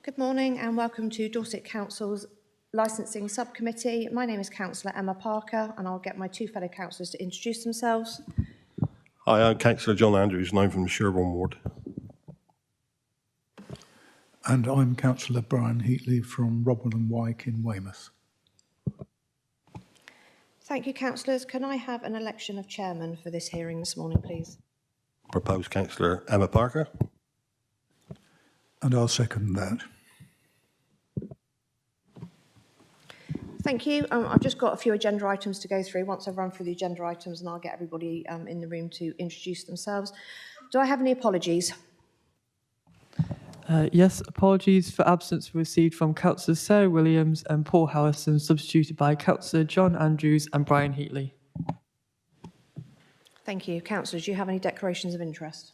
Good morning and welcome to Dorset Council's Licensing Subcommittee. My name is Councillor Emma Parker and I'll get my two fellow councillors to introduce themselves. Hi, I'm Councillor John Andrews and I'm from Sherborne Ward. And I'm Councillor Brian Heatley from Rodwell and Wyke in Weymouth. Thank you, councillors. Can I have an election of chairman for this hearing this morning, please? Proposed Councillor Emma Parker. And I'll second that. Thank you. I've just got a few agenda items to go through. Once I've run through the agenda items, and I'll get everybody in the room to introduce themselves. Do I have any apologies? Yes, apologies for absence received from Councillors Sarah Williams and Paul Harrison, substituted by Councillor John Andrews and Brian Heatley. Thank you. Councillors, do you have any declarations of interest?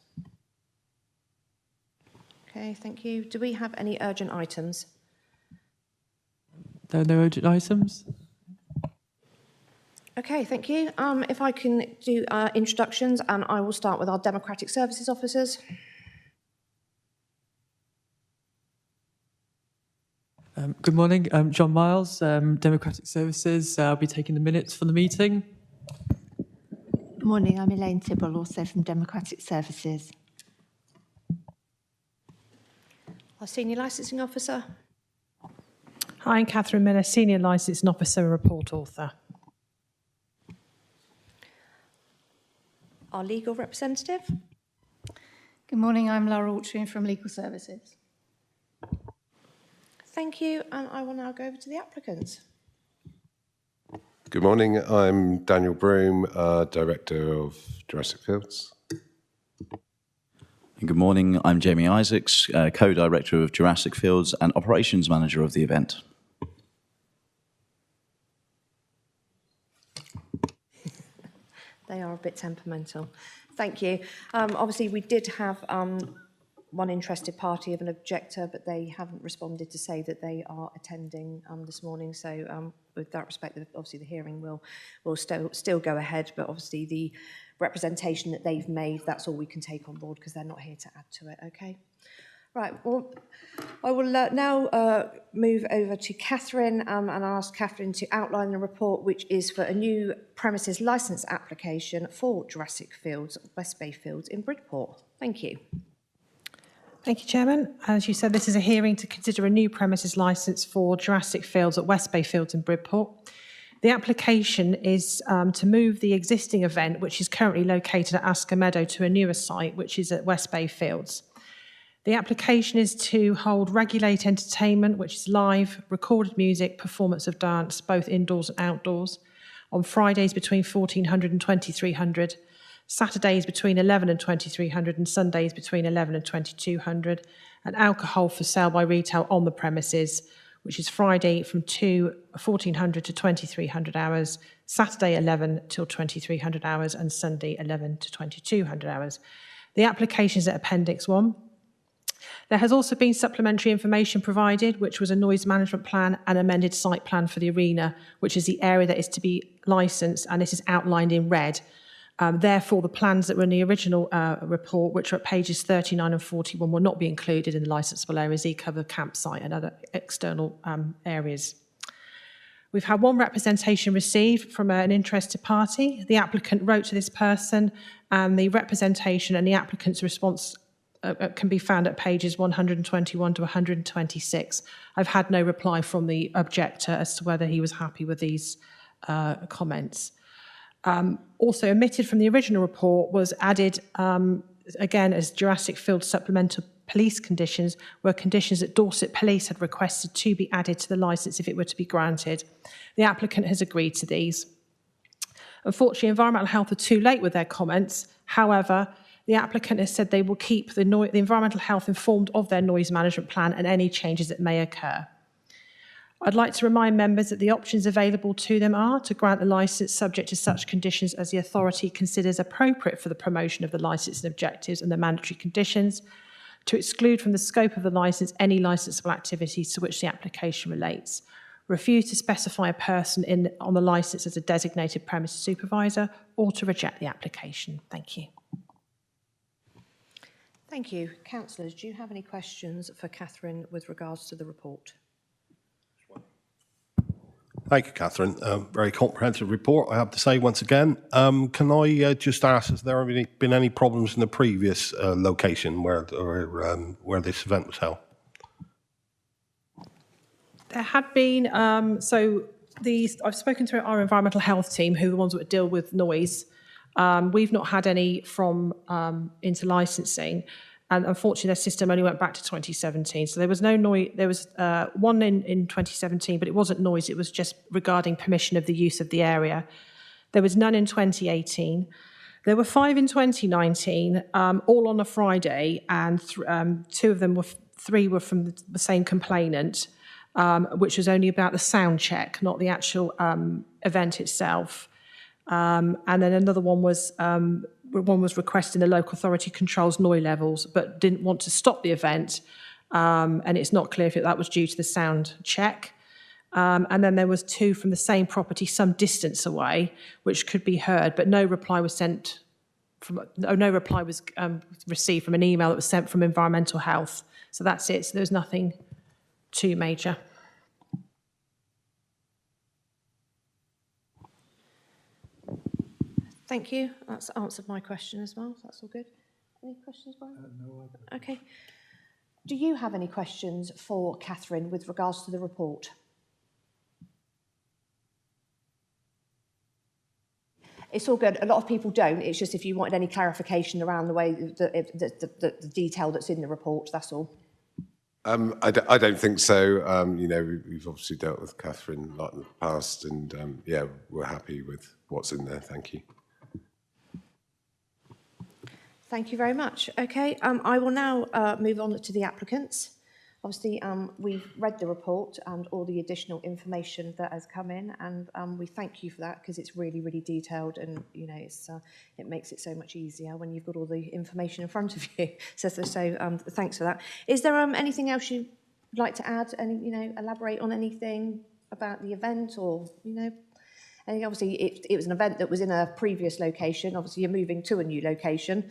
Okay, thank you. Do we have any urgent items? There are no urgent items. Okay, thank you. If I can do introductions, and I will start with our Democratic Services officers. Good morning, John Miles, Democratic Services. I'll be taking the minutes for the meeting. Good morning, I'm Elaine Tibble, also from Democratic Services. Our Senior Licensing Officer. Hi, I'm Catherine Miller, Senior Licensing Officer and Report Author. Our Legal Representative. Good morning, I'm Laura Altrin from Legal Services. Thank you, and I will now go over to the applicants. Good morning, I'm Daniel Broome, Director of Jurassic Fields. Good morning, I'm Jamie Isaacs, Co-Director of Jurassic Fields and Operations Manager of the event. They are a bit temperamental. Thank you. Obviously, we did have one interested party of an objector, but they haven't responded to say that they are attending this morning. So with that respect, obviously the hearing will still go ahead, but obviously the representation that they've made, that's all we can take on board because they're not here to add to it, okay? Right, well, I will now move over to Catherine and ask Catherine to outline the report, which is for a new premises licence application for Jurassic Fields, West Bay Fields in Bridport. Thank you. Thank you, Chairman. As you said, this is a hearing to consider a new premises licence for Jurassic Fields at West Bay Fields in Bridport. The application is to move the existing event, which is currently located at Asker Meadow, to a newer site, which is at West Bay Fields. The application is to hold regulated entertainment, which is live, recorded music, performance of dance, both indoors and outdoors, on Fridays between 1400 and 2300, Saturdays between 11 and 2300, and Sundays between 11 and 2200, and alcohol for sale by retail on the premises, which is Friday from 1400 to 2300 hours, Saturday 11 till 2300 hours, and Sunday 11 to 2200 hours. The application is at Appendix 1. There has also been supplementary information provided, which was a noise management plan and amended site plan for the arena, which is the area that is to be licensed, and this is outlined in red. Therefore, the plans that were in the original report, which are at pages 39 and 41, will not be included in the licensable areas. They cover campsite and other external areas. We've had one representation received from an interested party. The applicant wrote to this person, and the representation and the applicant's response can be found at pages 121 to 126. I've had no reply from the objector as to whether he was happy with these comments. Also omitted from the original report was added, again, as Jurassic Field supplemental police conditions, were conditions that Dorset Police had requested to be added to the licence if it were to be granted. The applicant has agreed to these. Unfortunately, Environmental Health are too late with their comments. However, the applicant has said they will keep the Environmental Health informed of their noise management plan and any changes that may occur. I'd like to remind members that the options available to them are to grant the licence subject to such conditions as the authority considers appropriate for the promotion of the licence and objectives and the mandatory conditions, to exclude from the scope of the licence any licensable activities to which the application relates, refuse to specify a person on the licence as a designated premises supervisor, or to reject the application. Thank you. Thank you. Councillors, do you have any questions for Catherine with regards to the report? Thank you, Catherine. Very comprehensive report, I have to say once again. Can I just ask, has there been any problems in the previous location where this event was held? There had been, I've spoken to our environmental health team, who are the ones that deal with noise. We've not had any from into licensing, and unfortunately their system only went back to 2017. So there was no noise. There was one in 2017, but it wasn't noise. It was just regarding permission of the use of the area. There was none in 2018. There were 5 in 2019, all on a Friday, and three were from the same complainant. Which was only about the sound check, not the actual event itself. And then another one was requesting the local authority controls noise levels, but didn't want to stop the event. And it's not clear if that was due to the sound check. And then there was 2 from the same property some distance away, which could be heard, but no reply was received from an email that was sent from Environmental Health. So that's it. So there's nothing too major. Thank you. That's answered my question as well. That's all good. Any questions, Brian? No, I don't. Okay. Do you have any questions for Catherine with regards to the report? It's all good. A lot of people don't. It's just if you wanted any clarification around the way, the detail that's in the report, that's all. I don't think so. We've obviously dealt with Catherine a lot in the past, and yeah, we're happy with what's in there. Thank you. Thank you very much. Okay, I will now move on to the applicants. Obviously, we've read the report and all the additional information that has come in, and we thank you for that because it's really, really detailed, and it makes it so much easier when you've got all the information in front of you. So thanks for that. Is there anything else you'd like to add? Elaborate on anything about the event, or And obviously, it was an event that was in a previous location. Obviously, you're moving to a new location.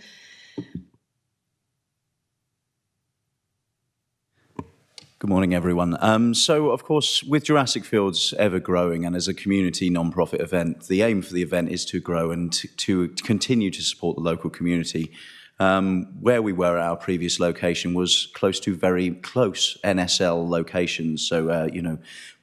Good morning, everyone. So, of course, with Jurassic Fields ever growing and as a community non-profit event, the aim for the event is to grow and to continue to support the local community. Where we were at our previous location was close to very close NSL locations. So,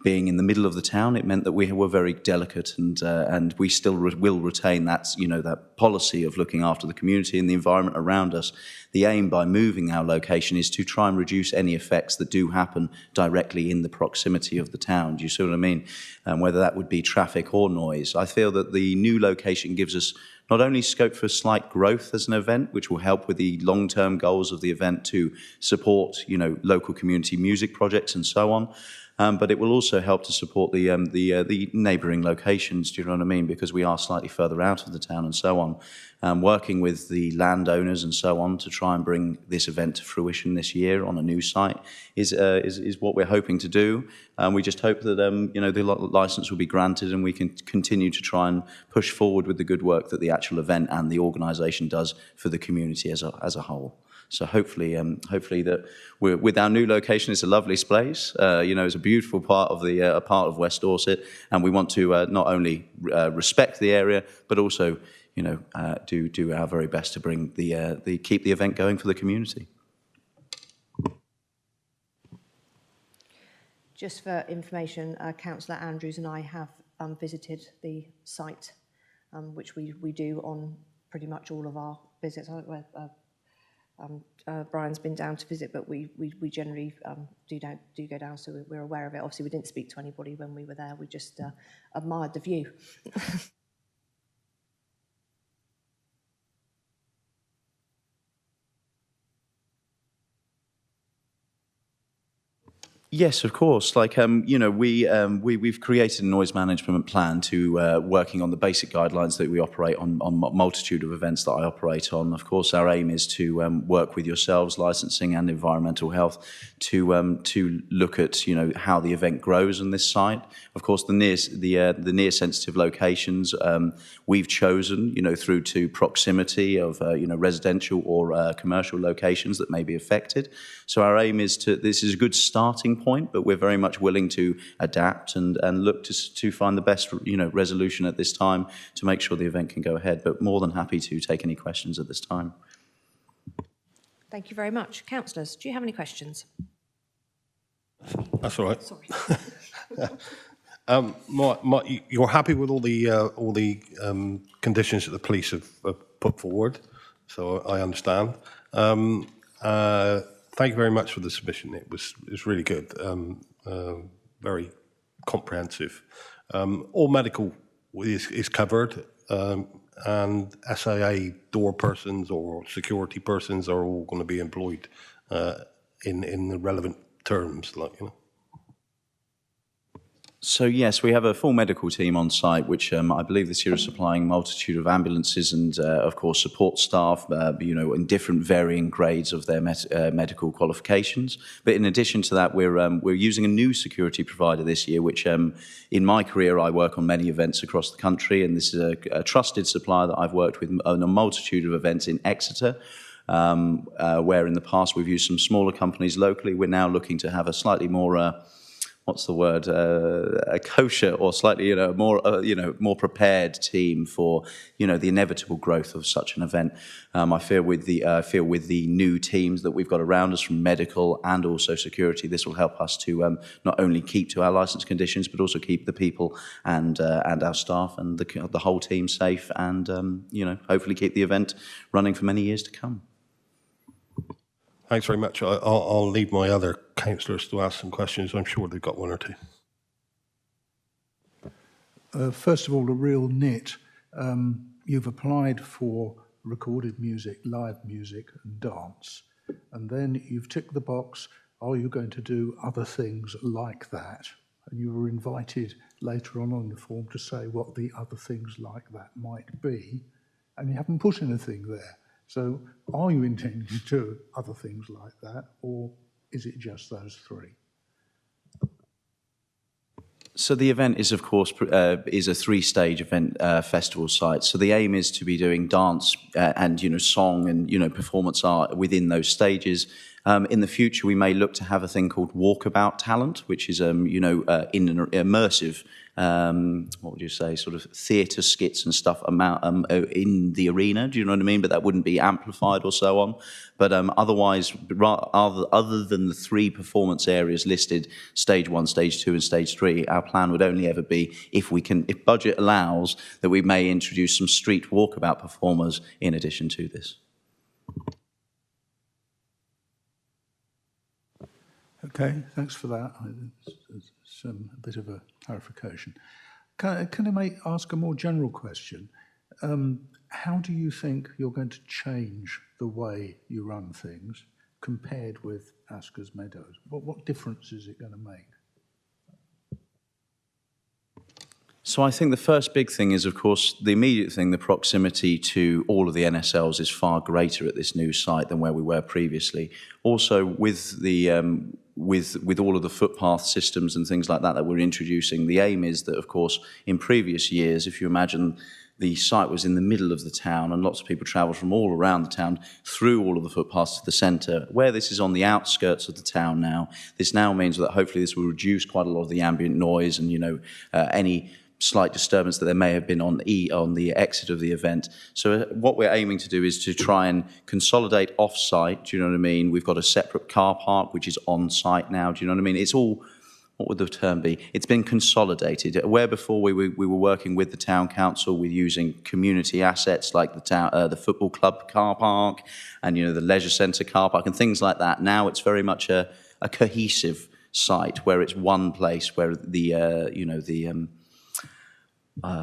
being in the middle of the town, it meant that we were very delicate, and we still will retain that, that policy of looking after the community and the environment around us. The aim by moving our location is to try and reduce any effects that do happen directly in the proximity of the town. Do you see what I mean? Whether that would be traffic or noise. I feel that the new location gives us not only scope for slight growth as an event, which will help with the long-term goals of the event to support, local community music projects and so on, but it will also help to support the neighbouring locations. Do you know what I mean? Because we are slightly further out of the town and so on. Working with the landowners and so on to try and bring this event to fruition this year on a new site is what we're hoping to do. We just hope that the licence will be granted and we can continue to try and push forward with the good work that the actual event and the organisation does for the community as a whole. So hopefully that with our new location, it's a lovely place. It's a beautiful part of West Dorset, and we want to not only respect the area, but also do our very best to bring keep the event going for the community. Just for information, Councillor Andrews and I have visited the site, which we do on pretty much all of our visits. Brian's been down to visit, but we generally do go down, so we're aware of it. Obviously, we didn't speak to anybody when we were there. We just admired the view. Yes, of course. Like, we've created a noise management plan to working on the basic guidelines that we operate on a multitude of events that I operate on. Of course, our aim is to work with yourselves, licensing and environmental health, to look at, how the event grows on this site. Of course, the near sensitive locations we've chosen, through to proximity of, residential or commercial locations that may be affected. So our aim is this is a good starting point, but we're very much willing to adapt and look to find the best, resolution at this time to make sure the event can go ahead. But more than happy to take any questions at this time. Thank you very much. Councillors, do you have any questions? That's all right. Sorry. You're happy with all the conditions that the police have put forward, so I understand. Thank you very much for the submission. It was really good, very comprehensive. All medical is covered, and SAA door persons or security persons are all going to be employed in the relevant terms, So yes, we have a full medical team on site, which I believe this year is supplying a multitude of ambulances and, of course, support staff, in different varying grades of their medical qualifications. But in addition to that, we're using a new security provider this year, which in my career I work on many events across the country, and this is a trusted supplier that I've worked with on a multitude of events in Exeter. Where in the past we've used some smaller companies locally, we're now looking to have a slightly more a kosher or slightly, more prepared team for, the inevitable growth of such an event. I feel with the new teams that we've got around us from medical and also security, this will help us to not only keep to our license conditions, but also keep the people and our staff and the whole team safe and, hopefully keep the event running for many years to come. Thanks very much. I'll leave my other councillors to ask some questions. I'm sure they've got one or two. First of all, a real nit. You've applied for recorded music, live music and dance, and then you've ticked the box, are you going to do other things like that? And you were invited later on the form to say what the other things like that might be, and you haven't put anything there. So are you intending to do other things like that, or is it just those three? So the event is, of course, is a three-stage event festival site. So the aim is to be doing dance and, song and, performance art within those stages. In the future, we may look to have a thing called walkabout talent, which is, in an immersive, what would you say, sort of theatre skits and stuff in the arena. Do you know what I mean? But that wouldn't be amplified or so on. But otherwise, other than the three performance areas listed, stage 1, stage 2, and stage 3, our plan would only ever be, if budget allows, that we may introduce some street walkabout performers in addition to this. Okay, thanks for that. It's a bit of a clarification. Can I ask a more general question? How do you think you're going to change the way you run things compared with Askers Meadows? What difference is it going to make? So I think the first big thing is, of course, the immediate thing, the proximity to all of the NSLs is far greater at this new site than where we were previously. Also, with the with all of the footpath systems and things like that we're introducing, the aim is that, of course, in previous years, if you imagine the site was in the middle of the town and lots of people travelled from all around the town through all of the footpaths to the centre. Where this is on the outskirts of the town now, this now means that hopefully this will reduce quite a lot of the ambient noise and, any slight disturbance that there may have been on the exit of the event. So what we're aiming to do is to try and consolidate off-site, do you know what I mean? We've got a separate car park, which is on-site now, do you know what I mean? It's all, what would the term be? It's been consolidated. Where before we were working with the town council with using community assets like the football club car park and, the leisure centre car park and things like that. Now it's very much a cohesive site where it's one place where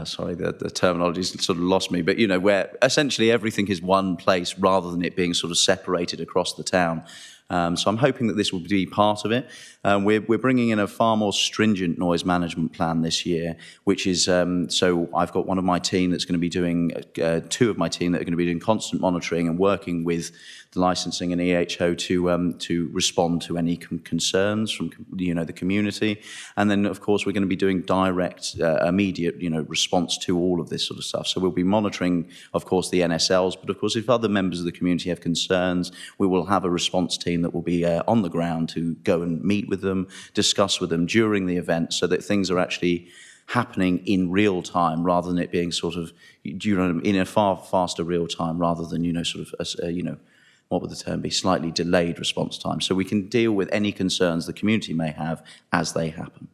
sorry, the terminology's sort of lost me, but, where essentially everything is one place rather than it being sort of separated across the town. So I'm hoping that this will be part of it. We're bringing in a far more stringent noise management plan this year, which is, so I've got one of my team that's going to be doing, two of my team that are going to be doing constant monitoring and working with the licensing and EHO to respond to any concerns from the community, and then of course we're going to be doing direct, immediate response to all of this sort of stuff. So we'll be monitoring, of course, the NSLs, but of course if other members of the community have concerns, we will have a response team that will be on the ground to go and meet with them, discuss with them during the event, so that things are actually happening in real time rather than it being sort of in a far faster real time rather than what would the term be, slightly delayed response time, so we can deal with any concerns the community may have as they happen.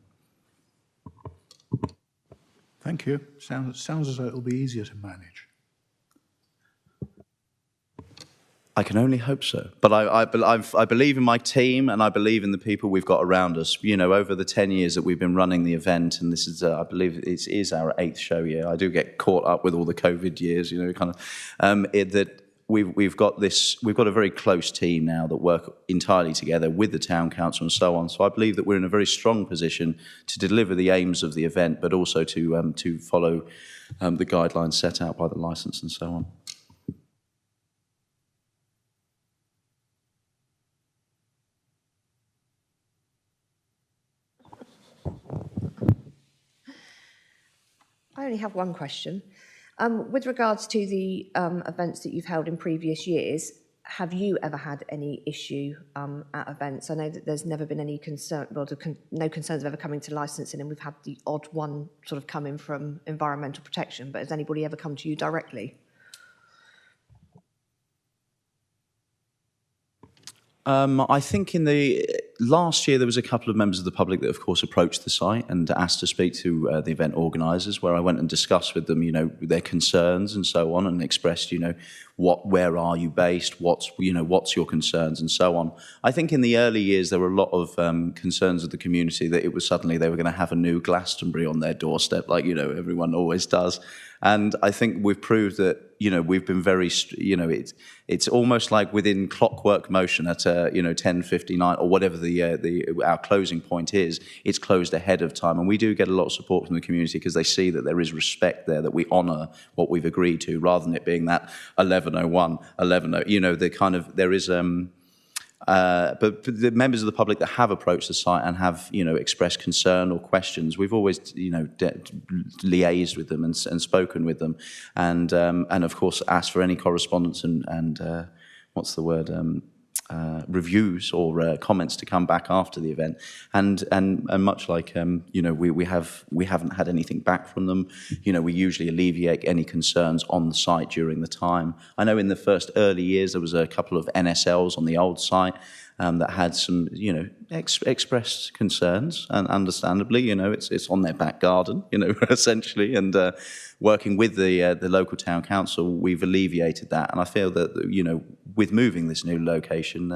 Thank you. Sounds as though it'll be easier to manage. I can only hope so. But I believe in my team and I believe in the people we've got around us. Over the 10 years that we've been running the event, and this is, I believe it is our 8th show year. I do get caught up with all the COVID years, that we've got a very close team now that work entirely together with the town council and so on. So I believe that we're in a very strong position to deliver the aims of the event, but also to follow the guidelines set out by the licence and so on. I only have one question. With regards to the events that you've held in previous years, have you ever had any issue at events? I know that there's never been any concern, no concerns of ever coming to licensing, and we've had the odd one sort of coming from environmental protection, but has anybody ever come to you directly? I think in the last year there was a couple of members of the public that, of course, approached the site and asked to speak to the event organisers, where I went and discussed with them, their concerns and so on, and expressed, where are you based, what's your concerns and so on. I think in the early years there were a lot of concerns of the community that it was suddenly they were going to have a new Glastonbury on their doorstep, like everyone always does. And I think we've proved that we've been very it's almost like within clockwork motion at 10:59 or whatever our closing point is. It's closed ahead of time, and we do get a lot of support from the community because they see that there is respect there, that we honour what we've agreed to, rather than it being that 11:01, 11:00. There is. But the members of the public that have approached the site and have, expressed concern or questions, we've always, liaised with them and spoken with them, and of course asked for any correspondence and reviews or comments to come back after the event, and much like we haven't had anything back from them. We usually alleviate any concerns on the site during the time. I know in the first early years there was a couple of NSLs on the old site that had some expressed concerns, and understandably, it's on their back garden, essentially, and working with the local town council, we've alleviated that, and I feel that with moving this new location,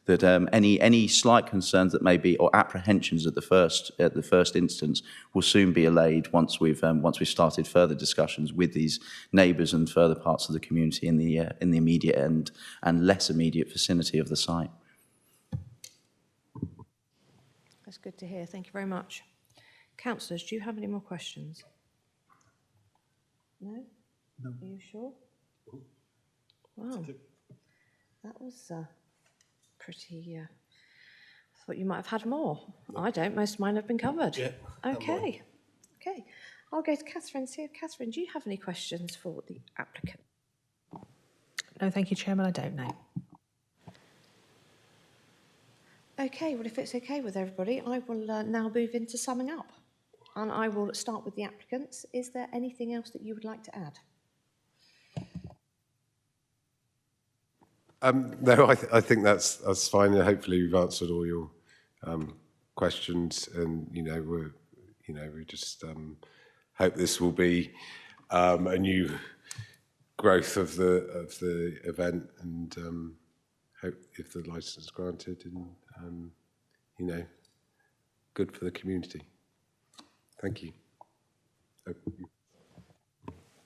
that any slight concerns that may be or apprehensions at the first instance will soon be allayed once we've started further discussions with these neighbours and further parts of the community in the immediate and less immediate vicinity of the site. That's good to hear. Thank you very much. Councillors, do you have any more questions? No? No. Are you sure? Wow. That was pretty... I thought you might have had more. I don't. Most of mine have been covered. Yeah. Okay. Okay. I'll go to Catherine and see if... Catherine, do you have any questions for the applicant? No, thank you, Chairman. I don't know. Okay, well, if it's okay with everybody, I will now move into summing up. And I will start with the applicants. Is there anything else that you would like to add? No, I think that's fine. Hopefully, we've answered all your questions, and we just hope this will be a new growth of the event, and hope if the license is granted, and good for the community. Thank you.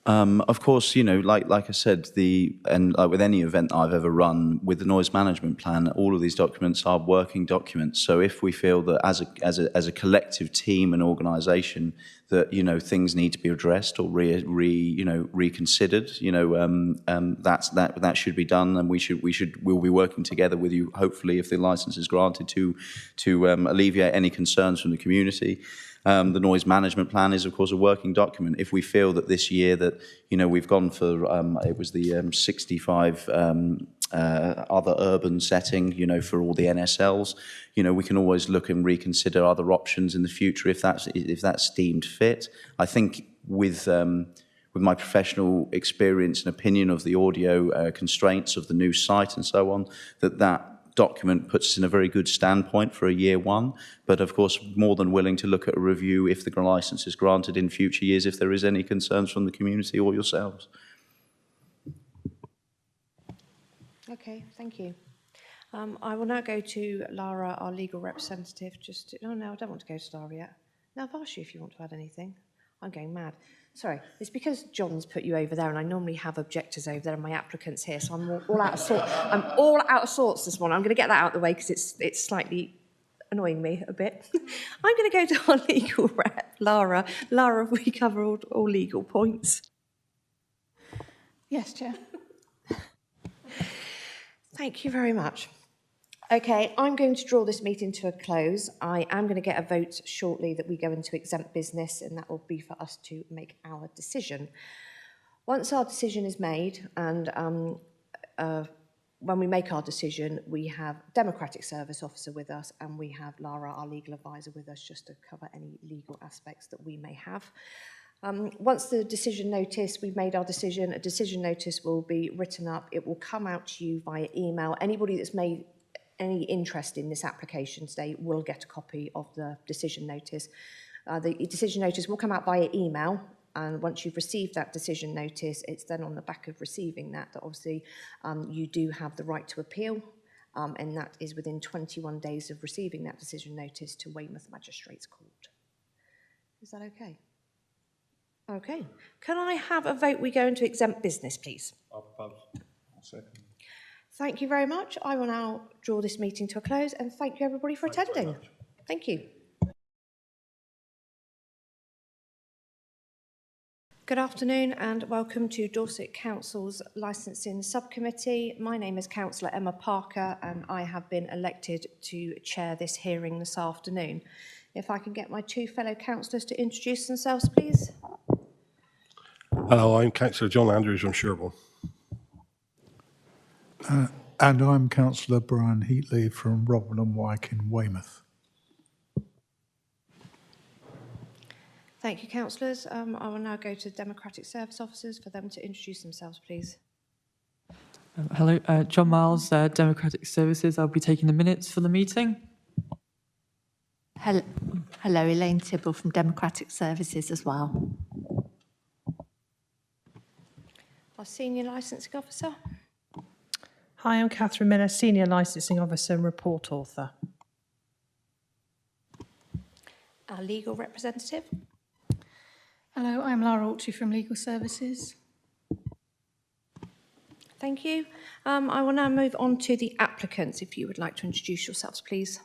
Of course, you know, like I said, with any event I've ever run, with the noise management plan, all of these documents are working documents. So if we feel that as a collective team and organisation that, you know, things need to be addressed or reconsidered, you know, that should be done, and we'll be working together with you, hopefully, if the licence is granted, to alleviate any concerns from the community. The noise management plan is, of course, a working document. If we feel that this year that, you know, we've gone for, it was the 65 other urban setting, you know, for all the NSLs, you know, we can always look and reconsider other options in the future if that's deemed fit. I think with my professional experience and opinion of the audio constraints of the new site and so on, that document puts us in a very good standpoint for a year one, but of course more than willing to look at a review if the licence is granted in future years if there is any concerns from the community or yourselves. Okay, thank you. I will now go to Lara, our legal representative. No, I don't want to go to Lara yet. No, I've asked you if you want to add anything. I'm going mad. Sorry, it's because John's put you over there, and I normally have objectors over there and my applicants here, so I'm all out of sorts. I'm all out of sorts this morning. I'm going to get that out of the way because it's slightly annoying me a bit. I'm going to go to our legal rep, Lara. Lara, we cover all legal points. Yes, Chair. Thank you very much. Okay, I'm going to draw this meeting to a close. I am going to get a vote shortly that we go into exempt business, and that will be for us to make our decision. Once our decision is made, and when we make our decision, we have Democratic Service Officer with us, and we have Lara, our legal advisor, with us just to cover any legal aspects that we may have. Once the decision notice, we've made our decision, a decision notice will be written up. It will come out to you via email. Anybody that's made any interest in this application today will get a copy of the decision notice. The decision notice will come out via email, and once you've received that decision notice, it's then on the back of receiving that obviously you do have the right to appeal, and that is within 21 days of receiving that decision notice to Weymouth Magistrates Court. Is that okay? Okay. Can I have a vote we go into exempt business, please? I'll propose. Second. Thank you very much. I will now draw this meeting to a close, and thank you everybody for attending. Thank you. Good afternoon and welcome to Dorset Council's Licensing Subcommittee. My name is Councillor Emma Parker and I have been elected to chair this hearing this afternoon. If I can get my two fellow councillors to introduce themselves, please. Hello, I'm Councillor John Andrews from Sherborne. And I'm Councillor Brian Heatley from Robin and Wyke in Weymouth. Thank you, councillors. I will now go to Democratic Service Officers for them to introduce themselves, please. Hello, John Miles, Democratic Services. I'll be taking the minutes for the meeting. Hello, Elaine Tibble from Democratic Services as well. Our Senior Licensing Officer. Hi, I'm Catherine Miller, Senior Licensing Officer and Report Author. Our Legal Representative. Hello, I'm Lara Autry from Legal Services. Thank you. I will now move on to the applicants. If you would like to introduce yourselves, please.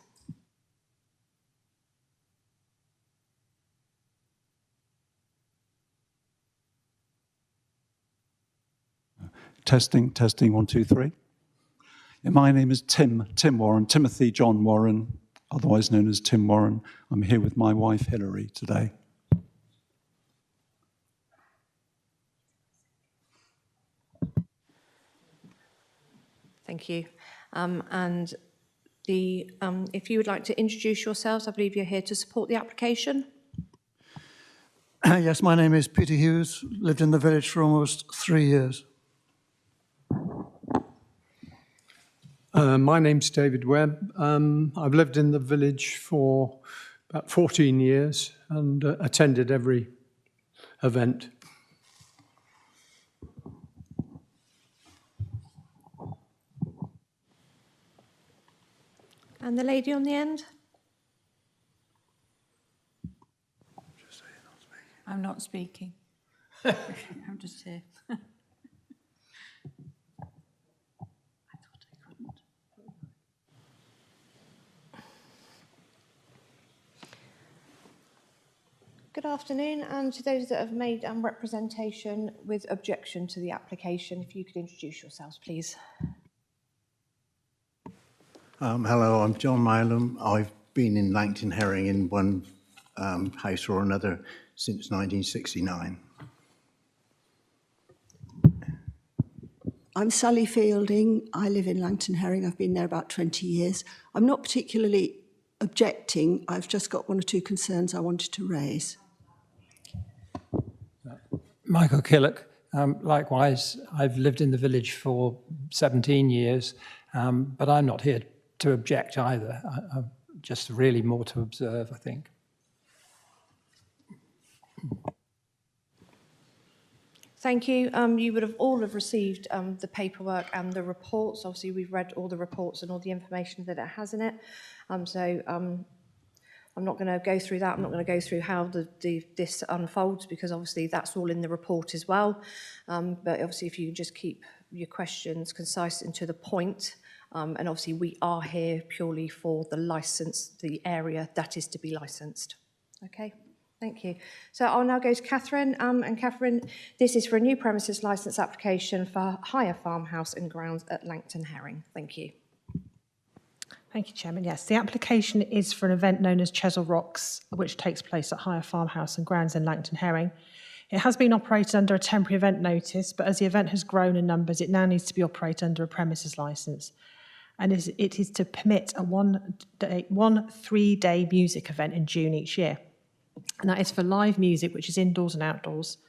Testing, 1, 2, 3. Yeah, my name is Tim Warren, Timothy John Warren, otherwise known as Tim Warren. I'm here with my wife, Hilary, today. Thank you. If you would like to introduce yourselves, I believe you're here to support the application. Yes, my name is Peter Hughes, lived in the village for almost 3 years. My name's David Webb. I've lived in the village for about 14 years and attended every event. And the lady on the end? I'm not speaking. I'm just here. Good afternoon, and to those that have made representation with objection to the application, if you could introduce yourselves, please. Hello, I'm John Milam. I've been in Langton Herring in one house or another since 1969. I'm Sally Fielding. I live in Langton Herring. I've been there about 20 years. I'm not particularly objecting. I've just got one or two concerns I wanted to raise. Michael Killock. Likewise, I've lived in the village for 17 years, but I'm not here to object either. I'm just really more to observe, I think. Thank you. You would have all have received the paperwork and the reports. Obviously, we've read all the reports and all the information that it has in it. I'm not going to go through that. I'm not going to go through how this unfolds, because obviously that's all in the report as well. But obviously, if you just keep your questions concise and to the point, and obviously we are here purely for the licence, the area that is to be licensed. Okay, thank you. So I'll now go to Catherine. And Catherine, this is for a new premises licence application for hire farmhouse and grounds at Langton Herring. Thank you. Thank you, Chairman. Yes, the application is for an event known as Chesil Rocks, which takes place at Hire Farmhouse and Grounds in Langton Herring. It has been operated under a temporary event notice, but as the event has grown in numbers, it now needs to be operated under a premises licence. And it is to permit a one 3-day music event in June each year. And that is for live music, which is indoors and outdoors,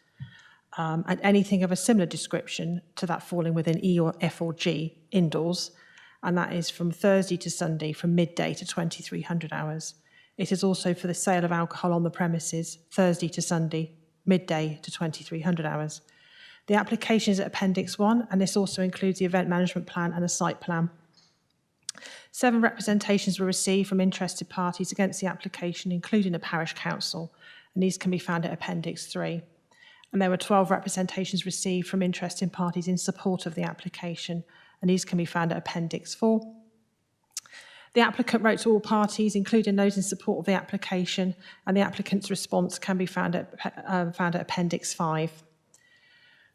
and anything of a similar description to that falling within E or F or G, indoors, and that is from Thursday to Sunday from midday to 2300 hours. It is also for the sale of alcohol on the premises, Thursday to Sunday, midday to 2300 hours. The application is at Appendix 1, and this also includes the event management plan and a site plan. 7 representations were received from interested parties against the application, including the parish council, and these can be found at Appendix 3. And there were 12 representations received from interested parties in support of the application, and these can be found at Appendix 4. The applicant wrote to all parties, including those in support of the application, and the applicant's response can be found at Appendix 5.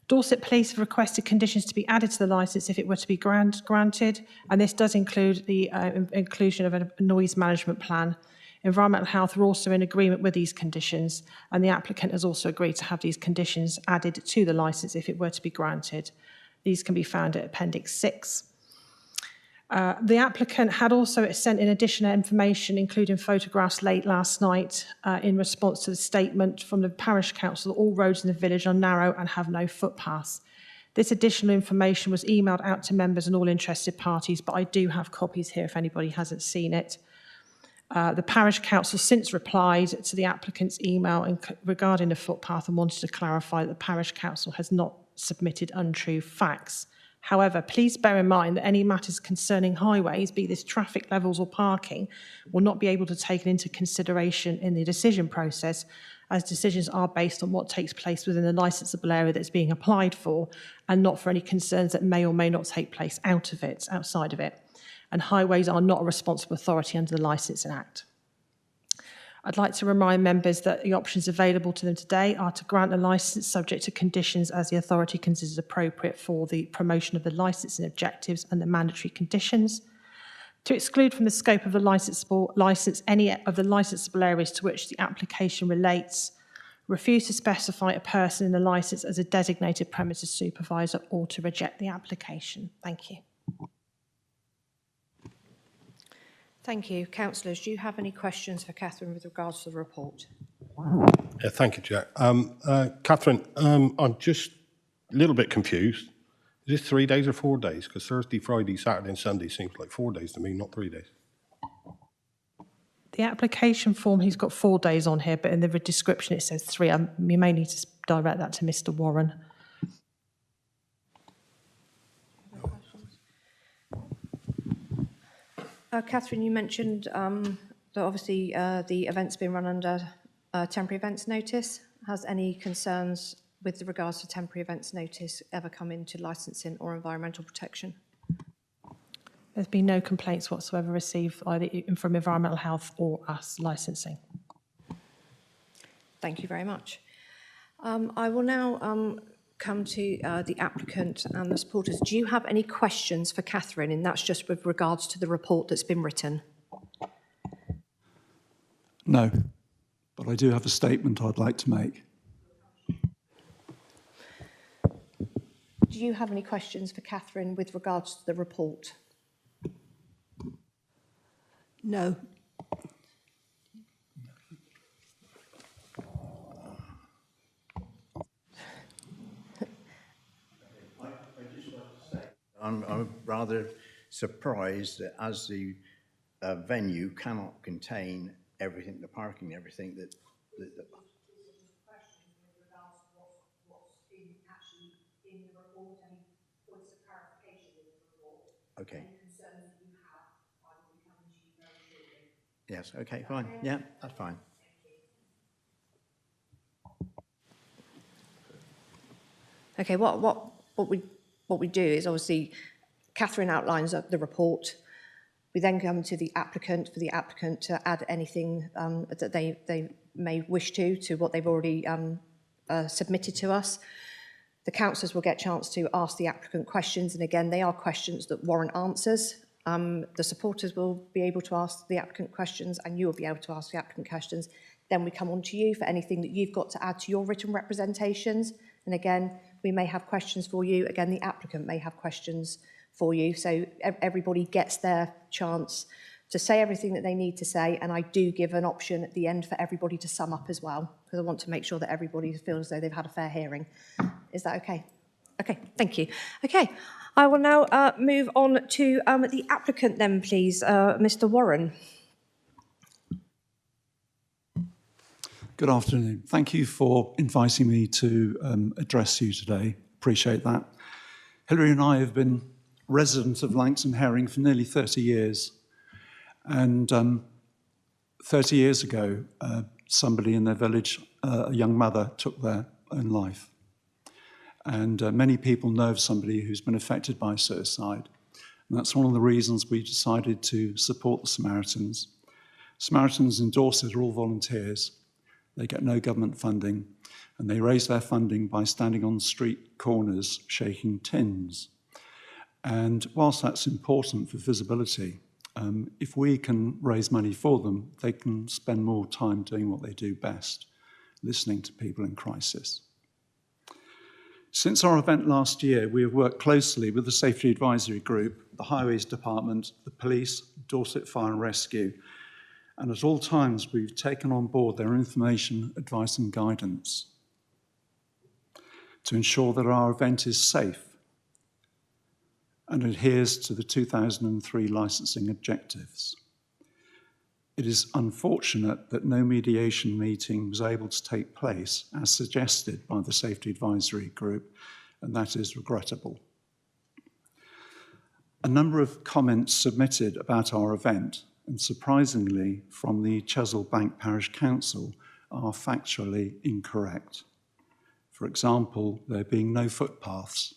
Dorset Police have requested conditions to be added to the licence if it were to be granted, and this does include the inclusion of a noise management plan. Environmental Health are also in agreement with these conditions, and the applicant has also agreed to have these conditions added to the licence if it were to be granted. These can be found at Appendix 6. The applicant had also sent in additional information, including photographs late last night, in response to the statement from the parish council that all roads in the village are narrow and have no footpaths. This additional information was emailed out to members and all interested parties, but I do have copies here if anybody hasn't seen it. The parish council since replied to the applicant's email regarding the footpath and wanted to clarify that the parish council has not submitted untrue facts. However, please bear in mind that any matters concerning highways, be this traffic levels or parking, will not be able to be taken into consideration in the decision process, as decisions are based on what takes place within the licensable area that's being applied for, and not for any concerns that may or may not take place outside of it. And highways are not a responsible authority under the Licensing Act. I'd like to remind members that the options available to them today are to grant a licence subject to conditions as the authority considers appropriate for the promotion of the licensing objectives and the mandatory conditions, to exclude from the scope of the licence any of the licensable areas to which the application relates, refuse to specify a person in the licence as a designated premises supervisor, or to reject the application. Thank you. Thank you. Councillors, do you have any questions for Catherine with regards to the report? Yeah, thank you, Jack. Catherine, I'm just a little bit confused. Is this 3 days or 4 days? Because Thursday, Friday, Saturday and Sunday seems like 4 days to me, not 3 days. The application form, he's got 4 days on here, but in the description it says 3. You may need to direct that to Mr. Warren. Catherine, you mentioned that obviously the event's been run under temporary events notice. Has any concerns with regards to temporary events notice ever come into licensing or environmental protection? There's been no complaints whatsoever received either from Environmental Health or us licensing. Thank you very much. I will now come to the applicant and the supporters. Do you have any questions for Catherine? And that's just with regards to the report that's been written. No, but I do have a statement I'd like to make. Do you have any questions for Catherine with regards to the report? No. I'm rather surprised that as the venue cannot contain everything, the parking, everything that okay. Yes, okay, fine. Yeah, that's fine. Okay, what we do is obviously Catherine outlines the report. We then come to the applicant for the applicant to add anything that they may wish to what they've already submitted to us. The councillors will get a chance to ask the applicant questions, and again, they are questions that warrant answers. The supporters will be able to ask the applicant questions, and you will be able to ask the applicant questions. Then we come on to you for anything that you've got to add to your written representations. And again, we may have questions for you. Again, the applicant may have questions for you. So everybody gets their chance to say everything that they need to say. And I do give an option at the end for everybody to sum up as well, because I want to make sure that everybody feels as though they've had a fair hearing. Is that okay? Okay, thank you. Okay, I will now move on to the applicant then, please, Mr. Warren. Good afternoon. Thank you for inviting me to address you today. Appreciate that. Hilary and I have been residents of Langton Herring for nearly 30 years. And 30 years ago, somebody in their village, a young mother, took their own life. And many people know of somebody who's been affected by suicide. And that's one of the reasons we decided to support the Samaritans. Samaritans in Dorset are all volunteers. They get no government funding, and they raise their funding by standing on street corners shaking tins. And whilst that's important for visibility, if we can raise money for them, they can spend more time doing what they do best, listening to people in crisis. Since our event last year, we have worked closely with the Safety Advisory Group, the Highways Department, the Police, Dorset Fire and Rescue, and at all times we've taken on board their information, advice and guidance to ensure that our event is safe and adheres to the 2003 licensing objectives. It is unfortunate that no mediation meeting was able to take place as suggested by the Safety Advisory Group, and that is regrettable. A number of comments submitted about our event, and surprisingly from the Chesil Bank Parish Council, are factually incorrect. For example, there being no footpaths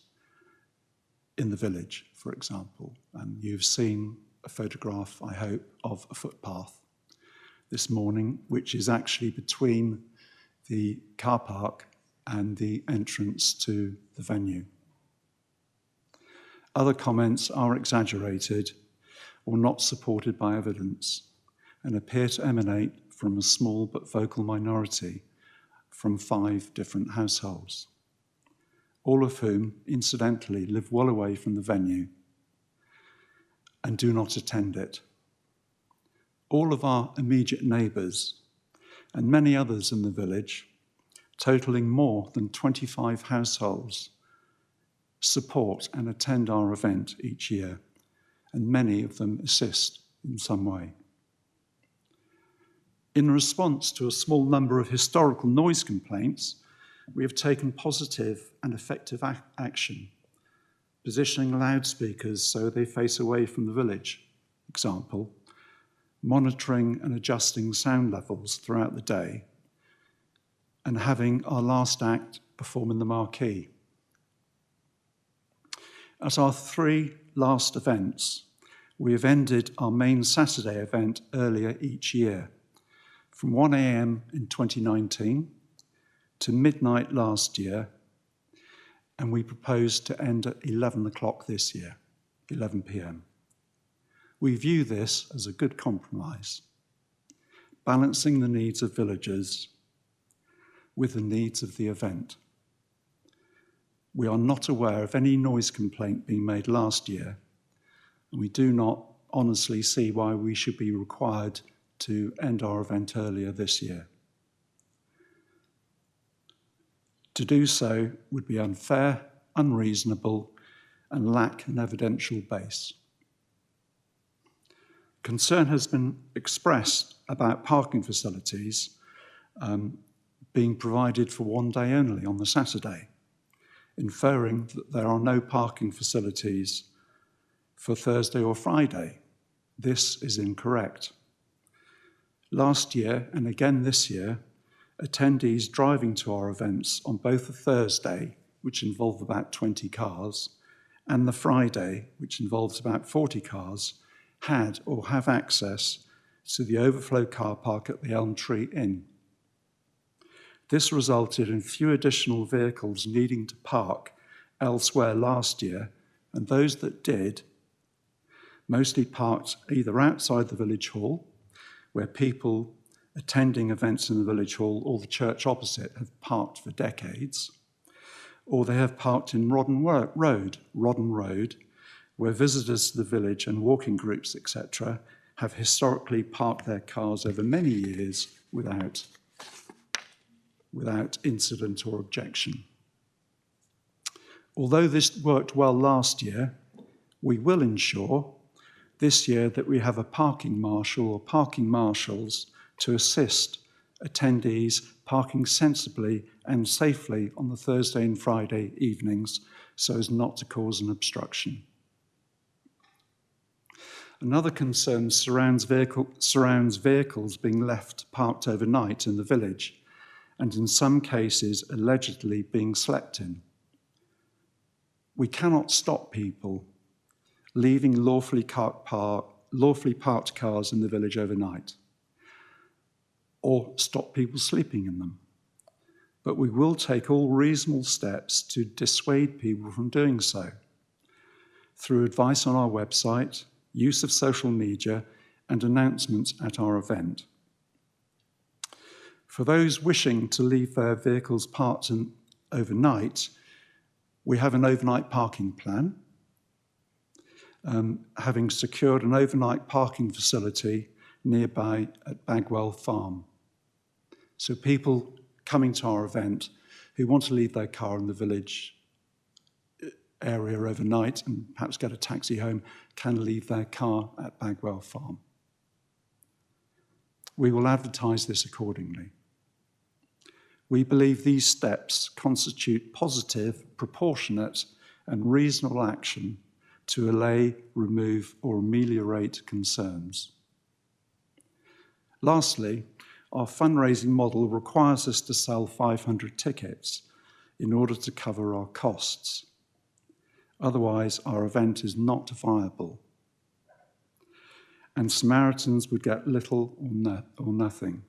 in the village, for example, and you've seen a photograph, I hope, of a footpath this morning, which is actually between the car park and the entrance to the venue. Other comments are exaggerated or not supported by evidence and appear to emanate from a small but vocal minority from 5 different households, all of whom, incidentally, live well away from the venue and do not attend it. All of our immediate neighbours and many others in the village, totalling more than 25 households, support and attend our event each year, and many of them assist in some way. In response to a small number of historical noise complaints, we have taken positive and effective action, positioning loudspeakers so they face away from the village, example, monitoring and adjusting sound levels throughout the day, and having our last act perform in the marquee. At our 3 last events, we have ended our main Saturday event earlier each year, from 1 a.m. in 2019 to midnight last year, and we propose to end at 11 o'clock this year, 11 p.m. We view this as a good compromise, balancing the needs of villagers with the needs of the event. We are not aware of any noise complaint being made last year, and we do not honestly see why we should be required to end our event earlier this year. To do so would be unfair, unreasonable, and lack an evidential base. Concern has been expressed about parking facilities being provided for one day only on the Saturday, inferring that there are no parking facilities for Thursday or Friday. This is incorrect. Last year, and again this year, attendees driving to our events on both a Thursday, which involved about 20 cars, and the Friday, which involves about 40 cars, had or have access to the overflow car park at the Elm Tree Inn. This resulted in few additional vehicles needing to park elsewhere last year, and those that did mostly parked either outside the village hall, where people attending events in the village hall or the church opposite have parked for decades, or they have parked in Rodden Road, where visitors to the village and walking groups, etc., have historically parked their cars over many years without incident or objection. Although this worked well last year, we will ensure this year that we have a parking marshal or parking marshals to assist attendees parking sensibly and safely on the Thursday and Friday evenings so as not to cause an obstruction. Another concern surrounds vehicles being left parked overnight in the village, and in some cases allegedly being slept in. We cannot stop people leaving lawfully parked cars in the village overnight, or stop people sleeping in them. But we will take all reasonable steps to dissuade people from doing so, through advice on our website, use of social media, and announcements at our event. For those wishing to leave their vehicles parked overnight, we have an overnight parking plan, having secured an overnight parking facility nearby at Bagwell Farm. So people coming to our event who want to leave their car in the village area overnight and perhaps get a taxi home can leave their car at Bagwell Farm. We will advertise this accordingly. We believe these steps constitute positive, proportionate, and reasonable action to allay, remove, or ameliorate concerns. Lastly, our fundraising model requires us to sell 500 tickets in order to cover our costs. Otherwise, our event is not viable, and Samaritans would get little or nothing.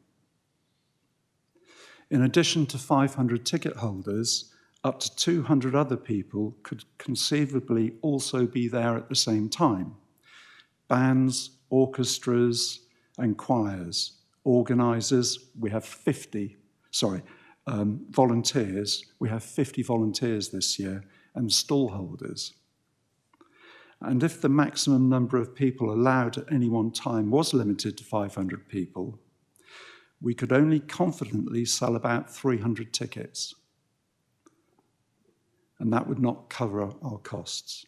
In addition to 500 ticket holders, up to 200 other people could conceivably also be there at the same time. Bands, orchestras, and choirs. Organisers, we have 50, volunteers. We have 50 volunteers this year, and stall holders. And if the maximum number of people allowed at any one time was limited to 500 people, we could only confidently sell about 300 tickets. And that would not cover our costs.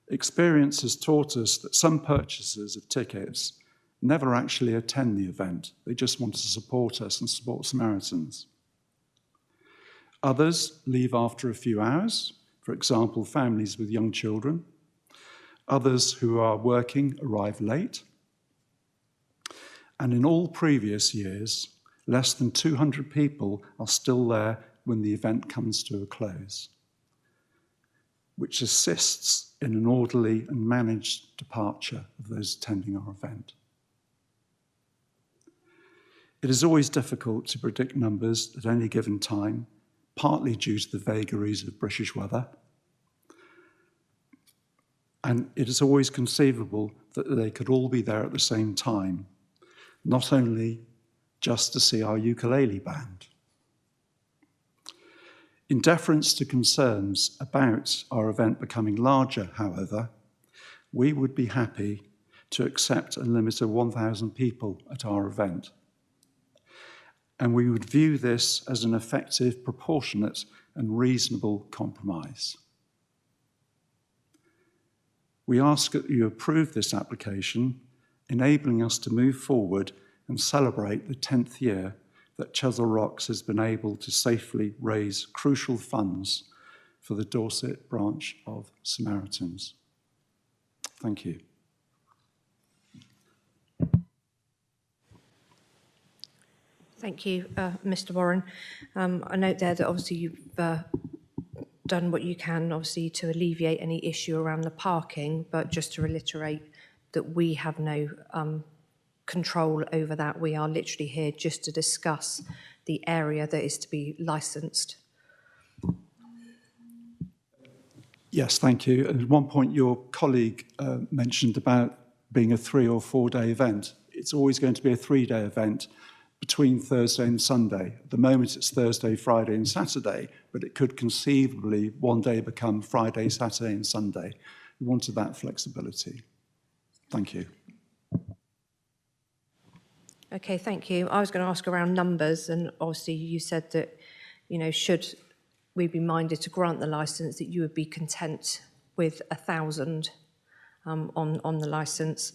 Experience has taught us that some purchasers of tickets never actually attend the event. They just want to support us and support Samaritans. Others leave after a few hours, for example, families with young children. Others who are working arrive late. And in all previous years, Less than 200 people are still there when the event comes to a close, which assists in an orderly and managed departure of those attending our event. It is always difficult to predict numbers at any given time, partly due to the vagaries of British weather. And it is always conceivable that they could all be there at the same time, not only just to see our ukulele band. In deference to concerns about our event becoming larger, however, we would be happy to accept a limit of 1,000 people at our event. And we would view this as an effective, proportionate, and reasonable compromise. We ask that you approve this application, enabling us to move forward and celebrate the 10th year that Chesel Rocks has been able to safely raise crucial funds for the Dorset branch of Samaritans. Thank you. Thank you, Mr. Warren. I note there that obviously you've done what you can, obviously, to alleviate any issue around the parking, but just to reiterate that we have no control over that. We are literally here just to discuss the area that is to be licensed. Yes, thank you. At one point, your colleague mentioned about being a 3 or 4 day event. It's always going to be a 3-day event between Thursday and Sunday. At the moment, it's Thursday, Friday, and Saturday, but it could conceivably one day become Friday, Saturday, and Sunday. We wanted that flexibility. Thank you. Okay, thank you. I was going to ask around numbers, and obviously you said that, you know, should we be minded to grant the licence, that you would be content with 1,000 on the licence.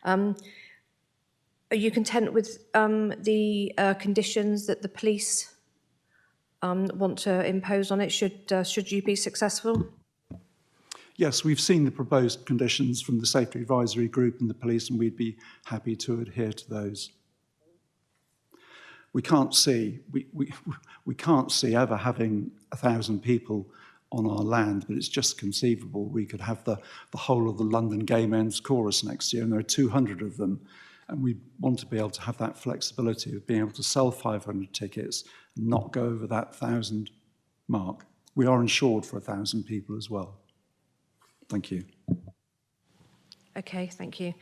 Are you content with the conditions that the police want to impose on it, should you be successful? Yes, we've seen the proposed conditions from the Safety Advisory Group and the police, and we'd be happy to adhere to those. We can't see ever having 1,000 people on our land, but it's just conceivable we could have the whole of the London Gay Men's Chorus next year, and there are 200 of them. And we want to be able to have that flexibility of being able to sell 500 tickets and not go over that 1,000 mark. We are insured for 1,000 people as well. Thank you. Okay, thank you.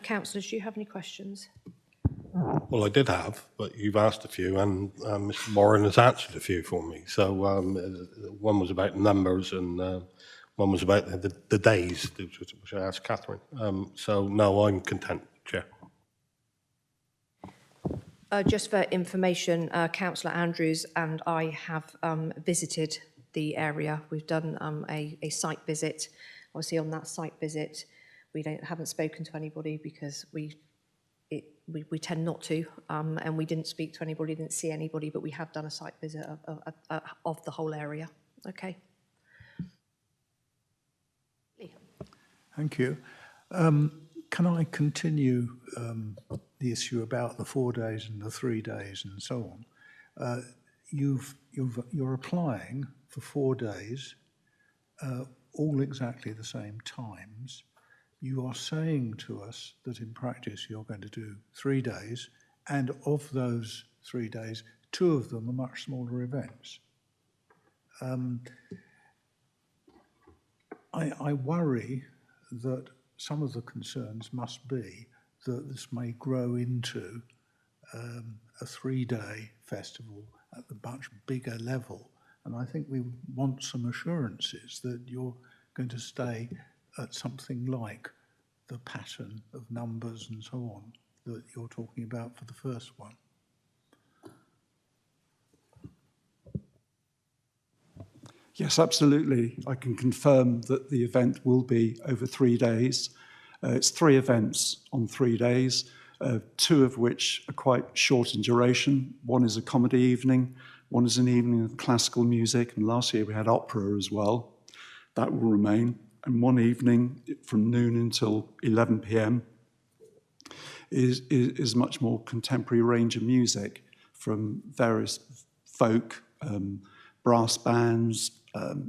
Councillors, do you have any questions? Well, I did have, but you've asked a few, and Mr. Warren has answered a few for me. So one was about numbers, and one was about the days, which I asked Catherine. So no, I'm content, Chair. Just for information, Councillor Andrews and I have visited the area. We've done a site visit. Obviously, on that site visit, we haven't spoken to anybody because we tend not to, and we didn't speak to anybody, didn't see anybody, but we have done a site visit of the whole area. Okay. Thank you. Can I continue the issue about the 4 days and the 3 days and so on? You're applying for 4 days, all exactly the same times. You are saying to us that in practice you're going to do 3 days, and of those 3 days, 2 of them are much smaller events. I worry that some of the concerns must be that this may grow into a 3-day festival at the much bigger level. And I think we want some assurances that you're going to stay at something like the pattern of numbers and so on that you're talking about for the first one. Yes, absolutely. I can confirm that the event will be over 3 days. It's 3 events on 3 days, 2 of which are quite short in duration. One is a comedy evening, one is an evening of classical music, and last year we had opera as well. That will remain. And one evening from noon until 11 p.m. is much more contemporary range of music, from various folk, brass bands,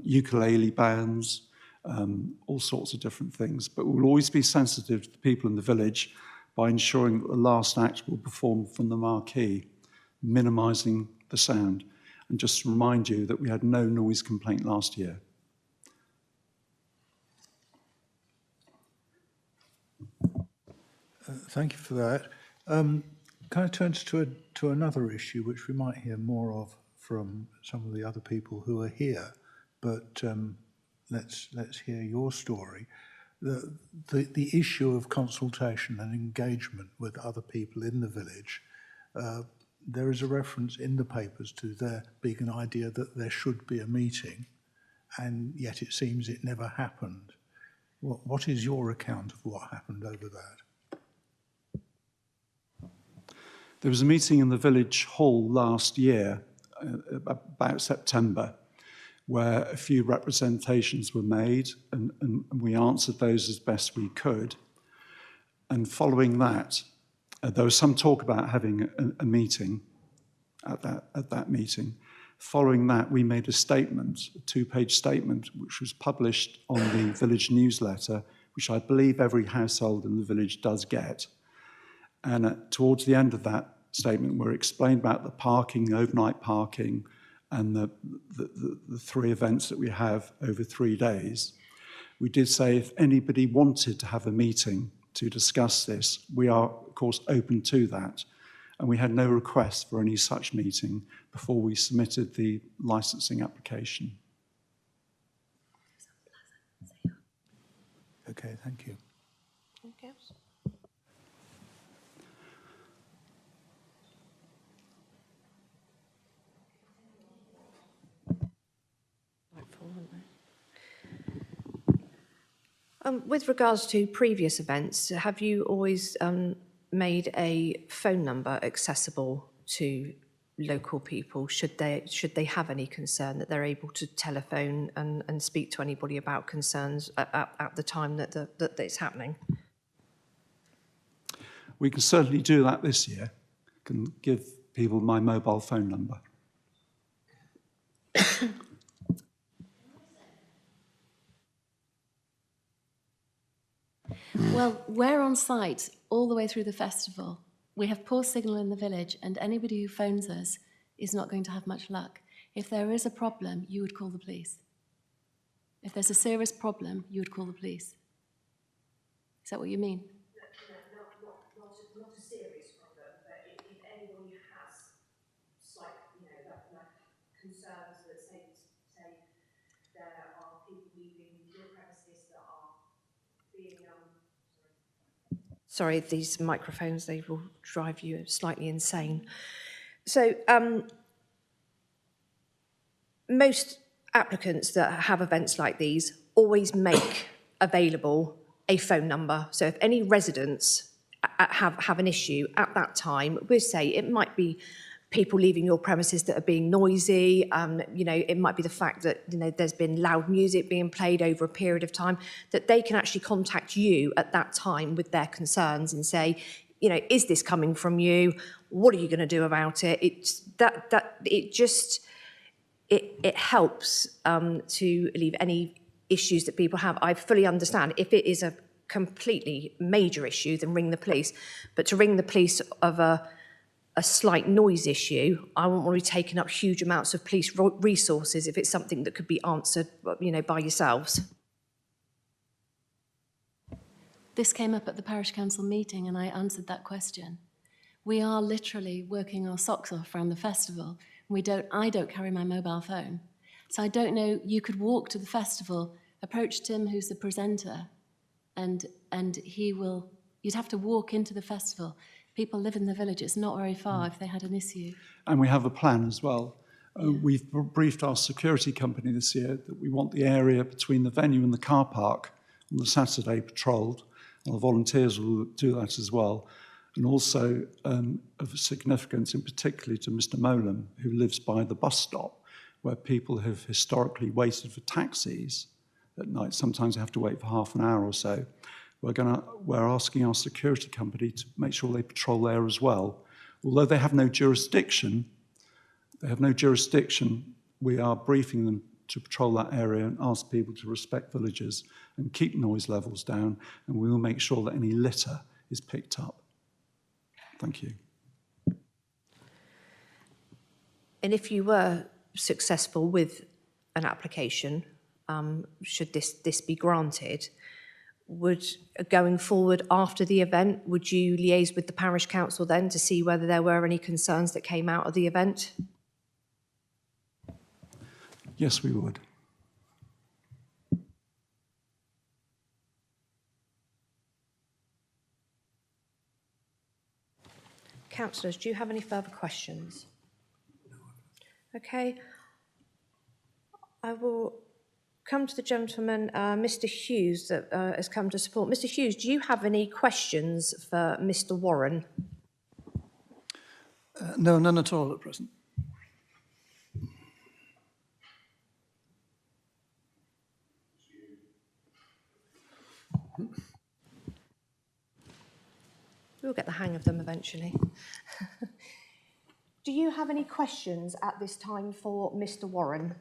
ukulele bands, all sorts of different things. But we'll always be sensitive to the people in the village by ensuring that the last act will perform from the marquee, minimising the sound. And just to remind you that we had no noise complaint last year. Thank you for that. Can I turn to another issue, which we might hear more of from some of the other people who are here, but let's hear your story. The issue of consultation and engagement with other people in the village. There is a reference in the papers to there being an idea that there should be a meeting, and yet it seems it never happened. What is your account of what happened over that? There was a meeting in the village hall last year, about September, where a few representations were made, and we answered those as best we could. And following that, there was some talk about having a meeting at that meeting. Following that, we made a statement, a 2-page statement, which was published on the village newsletter, which I believe every household in the village does get. And towards the end of that statement, we explained about the parking, the overnight parking, and the 3 events that we have over 3 days. We did say if anybody wanted to have a meeting to discuss this, we are, of course, open to that. And we had no request for any such meeting before we submitted the licensing application. Okay, thank you. Okay. With regards to previous events, have you always made a phone number accessible to local people should they have any concern, that they're able to telephone and speak to anybody about concerns at the time that it's happening? We can certainly do that this year. I can give people my mobile phone number. Well, we're on site all the way through the festival. We have poor signal in the village, and anybody who phones us is not going to have much luck. If there is a problem, you would call the police. If there's a serious problem, you would call the police. Is that what you mean? Not a serious problem, but if anybody has slight, concerns that say there are people leaving your premises that are being sorry, these microphones, they will drive you slightly insane. So most applicants that have events like these always make available a phone number. So if any residents have an issue at that time, we'll say it might be people leaving your premises that are being noisy, it might be the fact that there's been loud music being played over a period of time, that they can actually contact you at that time with their concerns and say, is this coming from you? What are you going to do about it? It helps to alleviate any issues that people have. I fully understand if it is a completely major issue, then ring the police. But to ring the police of a slight noise issue, I won't want to be taking up huge amounts of police resources if it's something that could be answered, by yourselves. This came up at the parish council meeting, and I answered that question. We are literally working our socks off around the festival. I don't carry my mobile phone. So I don't know, you could walk to the festival, approach Tim, who's the presenter, and you'd have to walk into the festival. People live in the village, it's not very far if they had an issue. And we have a plan as well. We've briefed our security company this year that we want the area between the venue and the car park on the Saturday patrolled. Our volunteers will do that as well. And also of significance, in particularly to Mr. Molam, who lives by the bus stop, where people have historically waited for taxis at night. Sometimes they have to wait for half an hour or so. We're asking our security company to make sure they patrol there as well, Although they have no jurisdiction, we are briefing them to patrol that area and ask people to respect villages and keep noise levels down, and we will make sure that any litter is picked up. Thank you. And if you were successful with an application, should this be granted, would going forward after the event, would you liaise with the parish council then to see whether there were any concerns that came out of the event? Yes, we would. Councillors, do you have any further questions? Okay. I will come to the gentleman, Mr. Hughes, that has come to support. Mr. Hughes, do you have any questions for Mr. Warren? No, none at all at present. We'll get the hang of them eventually. Do you have any questions at this time for Mr. Warren?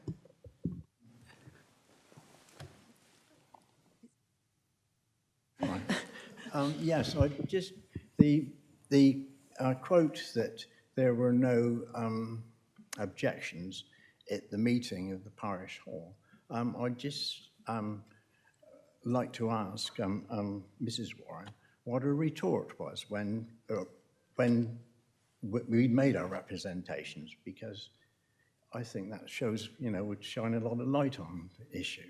Yes, I just the quote that there were no objections at the meeting of the parish hall. I'd just like to ask Mrs. Warren what her retort was when we made our representations, because I think that shows, would shine a lot of light on the issue.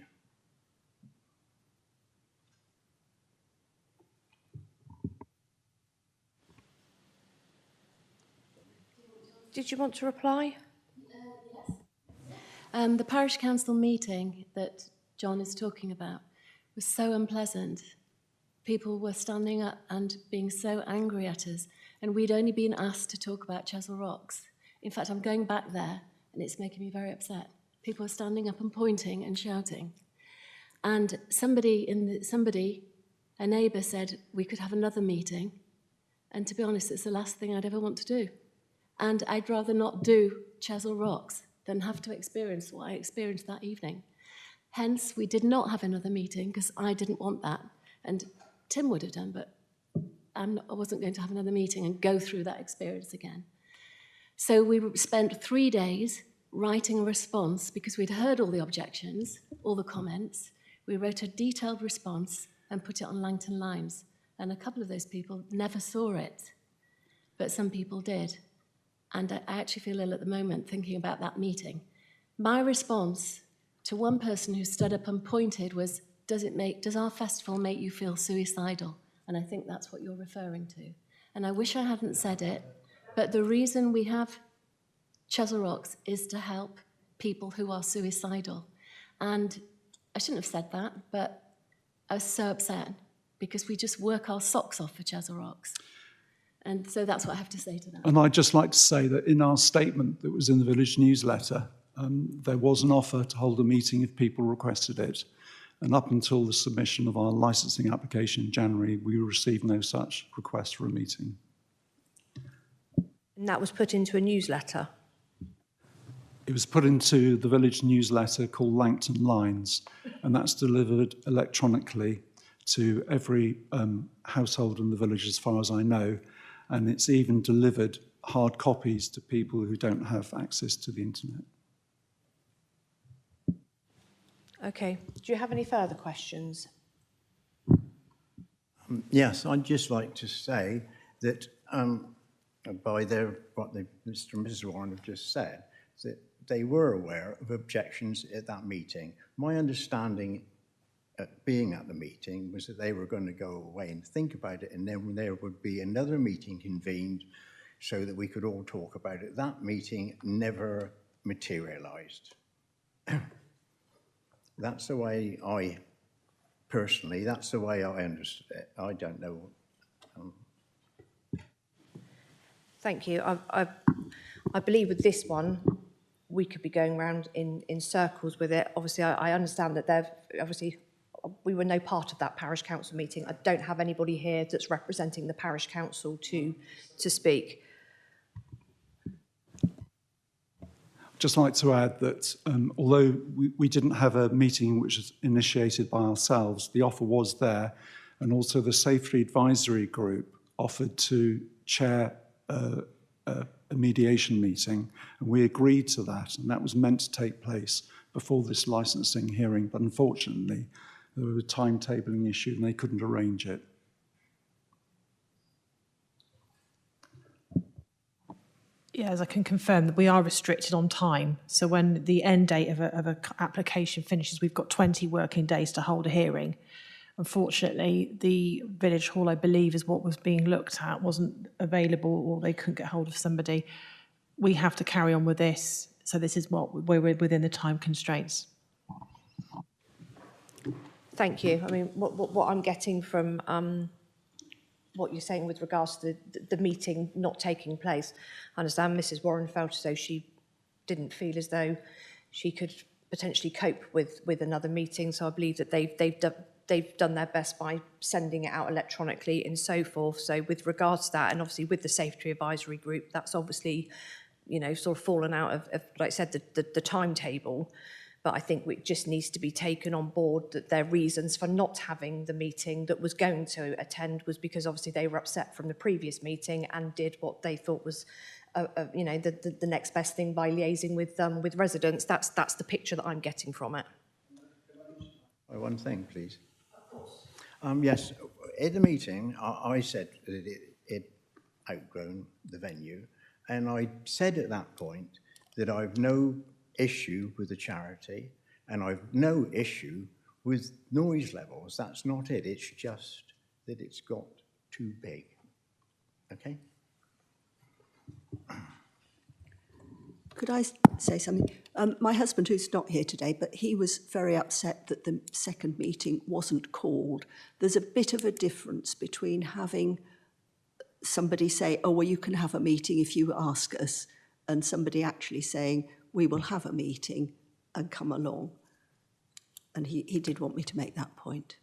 Did you want to reply? Yes. The parish council meeting that John is talking about was so unpleasant. People were standing up and being so angry at us, and we'd only been asked to talk about Chesil Rocks. In fact, I'm going back there, and it's making me very upset. People were standing up and pointing and shouting. And a neighbour said we could have another meeting, and to be honest, it's the last thing I'd ever want to do. And I'd rather not do Chesil Rocks than have to experience what I experienced that evening. Hence, we did not have another meeting because I didn't want that. And Tim would have done, but I wasn't going to have another meeting and go through that experience again. So we spent 3 days writing a response because we'd heard all the objections, all the comments. We wrote a detailed response and put it on Langton Limes. And a couple of those people never saw it, but some people did. And I actually feel ill at the moment thinking about that meeting. My response to one person who stood up and pointed was, does our festival make you feel suicidal? And I think that's what you're referring to. And I wish I hadn't said it, but the reason we have Chesil Rocks is to help people who are suicidal. And I shouldn't have said that, but I was so upset because we just work our socks off for Chesil Rocks. And so that's what I have to say to that. And I'd just like to say that in our statement that was in the village newsletter, there was an offer to hold a meeting if people requested it. And up until the submission of our licensing application in January, we received no such request for a meeting. And that was put into a newsletter? It was put into the village newsletter called Langton Lines, and that's delivered electronically to every household in the village as far as I know. And it's even delivered hard copies to people who don't have access to the internet. Okay. Do you have any further questions? Yes, I'd just like to say that what Mr. and Mrs. Warren have just said, that they were aware of objections at that meeting. My understanding being at the meeting was that they were going to go away and think about it, and then there would be another meeting convened so that we could all talk about it. That meeting never materialized. That's the way that's the way I understood it. I don't know. Thank you. I believe with this one, we could be going around in circles with it. Obviously, I understand that we were no part of that parish council meeting. I don't have anybody here that's representing the parish council to speak. just like to add that although we didn't have a meeting which was initiated by ourselves, the offer was there, and also the Safety Advisory Group offered to chair a mediation meeting, and we agreed to that, and that was meant to take place before this licensing hearing, but unfortunately there was a timetabling issue and they couldn't arrange it. Yes, I can confirm that we are restricted on time. So when the end date of an application finishes, we've got 20 working days to hold a hearing. Unfortunately, the village hall, I believe, is what was being looked at, wasn't available, or they couldn't get hold of somebody. We have to carry on with this. So this is what we're within the time constraints. Thank you. I mean, what I'm getting from what you're saying with regards to the meeting not taking place, I understand Mrs. Warren felt as though she didn't feel as though she could potentially cope with another meeting. So I believe that they've done their best by sending it out electronically and so forth. So with regards to that, and obviously with the Safety Advisory Group, that's obviously, you know, sort of fallen out of like I said, the timetable. But I think it just needs to be taken on board that their reasons for not having the meeting that was going to attend was because obviously they were upset from the previous meeting and did what they thought was, you know, the next best thing by liaising with residents. That's the picture that I'm getting from it. One thing, please. Of course. Yes, at the meeting, I said that it outgrown the venue, and I said at that point that I've no issue with the charity, and I've no issue with noise levels. That's not it. It's just that it's got too big. Okay? Could I say something? My husband, who's not here today, but he was very upset that the second meeting wasn't called. There's a bit of a difference between having somebody say, oh, well, you can have a meeting if you ask us, and somebody actually saying, we will have a meeting and come along. And he did want me to make that point.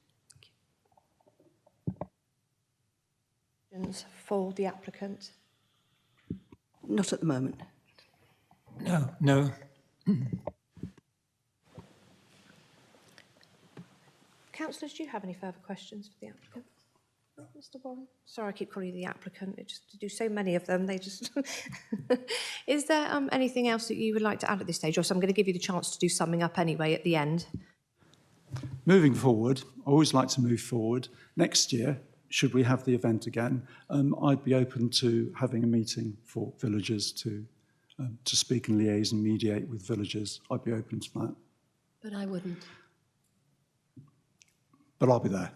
Questions for the applicant? Not at the moment. No. Councillors, do you have any further questions for the applicant? Mr. Warren? Sorry, I keep calling you the applicant. It just do so many of them. They just. Is there anything else that you would like to add at this stage? Or so I'm going to give you the chance to do summing up anyway at the end. Moving forward, I always like to move forward. Next year, should we have the event again, I'd be open to having a meeting for villagers to speak and liaise and mediate with villagers. I'd be open to that. But I wouldn't. But I'll be there.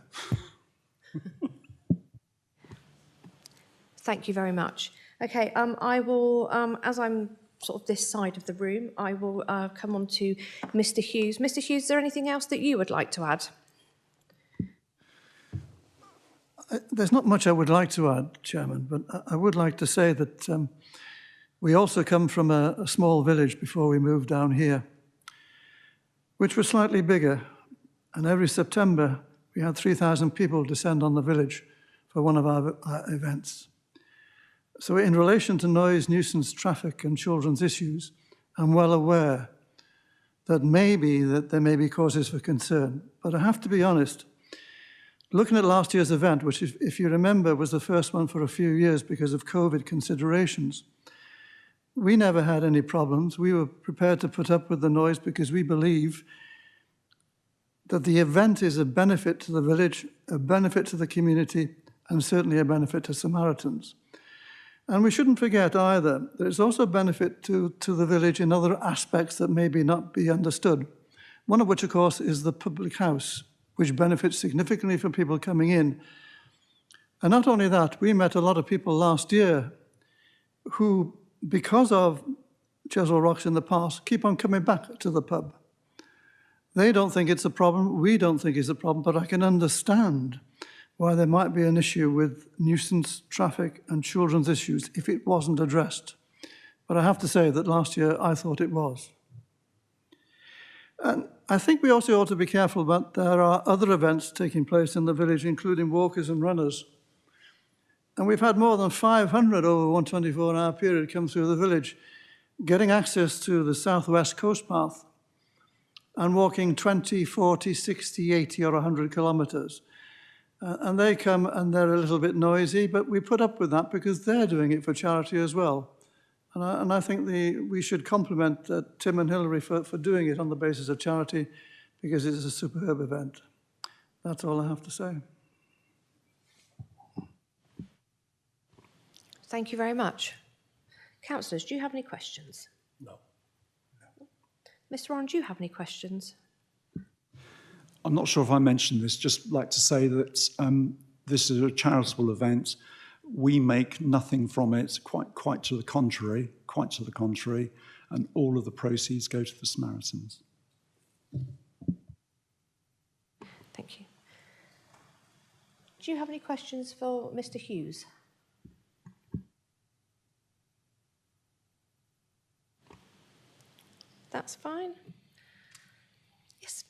Thank you very much. Okay, I will, as I'm sort of this side of the room, I will come on to Mr. Hughes. Mr. Hughes, is there anything else that you would like to add? There's not much I would like to add, Chairman, but I would like to say that we also come from a small village before we moved down here, which was slightly bigger. And every September, we had 3,000 people descend on the village for one of our events. So in relation to noise, nuisance, traffic and children's issues, I'm well aware that there may be causes for concern. But I have to be honest, looking at last year's event, which if you remember was the first one for a few years because of COVID considerations, we never had any problems. We were prepared to put up with the noise because we believe that the event is a benefit to the village, a benefit to the community, and certainly a benefit to Samaritans. And we shouldn't forget either, there's also a benefit to the village in other aspects that maybe not be understood. One of which, of course, is the public house, which benefits significantly from people coming in. And not only that, we met a lot of people last year who, because of Cheswell Rocks in the past, keep on coming back to the pub. They don't think it's a problem, we don't think it's a problem, but I can understand why there might be an issue with nuisance, traffic and children's issues if it wasn't addressed. But I have to say that last year I thought it was. And I think we also ought to be careful that there are other events taking place in the village, including walkers and runners. And we've had more than 500 over one 24-hour period come through the village. getting access to the southwest coast path and walking 20, 40, 60, 80 or 100 kilometres. And they come and they're a little bit noisy, but we put up with that because they're doing it for charity as well. And I think we should compliment Tim and Hilary for doing it on the basis of charity, because it's a superb event. That's all I have to say. Thank you very much. Councillors, do you have any questions? No. Mr. Warren, do you have any questions? I'm not sure if I mentioned this, just like to say that this is a charitable event. We make nothing from it, quite to the contrary, and all of the proceeds go to the Samaritans. Thank you. Do you have any questions for Mr. Hughes? That's fine. Yes.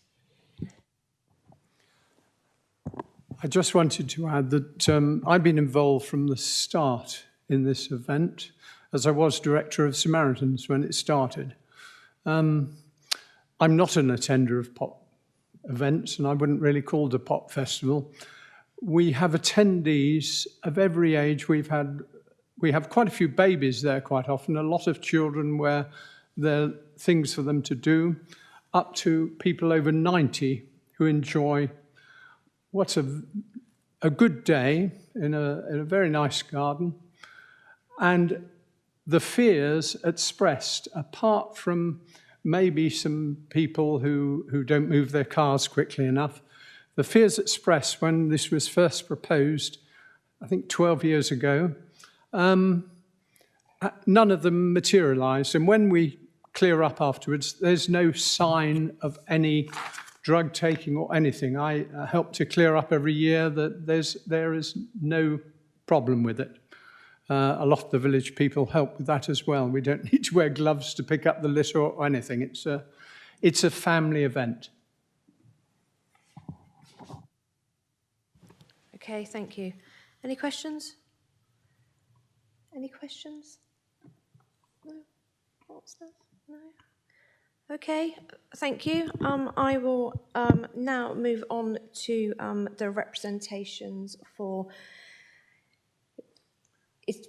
I just wanted to add that I've been involved from the start in this event, as I was director of Samaritans when it started. I'm not an attender of pop events, and I wouldn't really call it a pop festival. We have attendees of every age. We have quite a few babies there quite often, a lot of children where there are things for them to do, up to people over 90 who enjoy what's a good day in a very nice garden. And the fears expressed, apart from maybe some people who don't move their cars quickly enough, the fears expressed when this was first proposed, I think 12 years ago, none of them materialised. And when we clear up afterwards, there's no sign of any drug taking or anything. I help to clear up every year that there is no problem with it. A lot of the village people help with that as well. We don't need to wear gloves to pick up the litter or anything. It's a family event. Okay, thank you. Any questions? Any questions? No? What's that? No? Okay, thank you. I will now move on to the representations for... It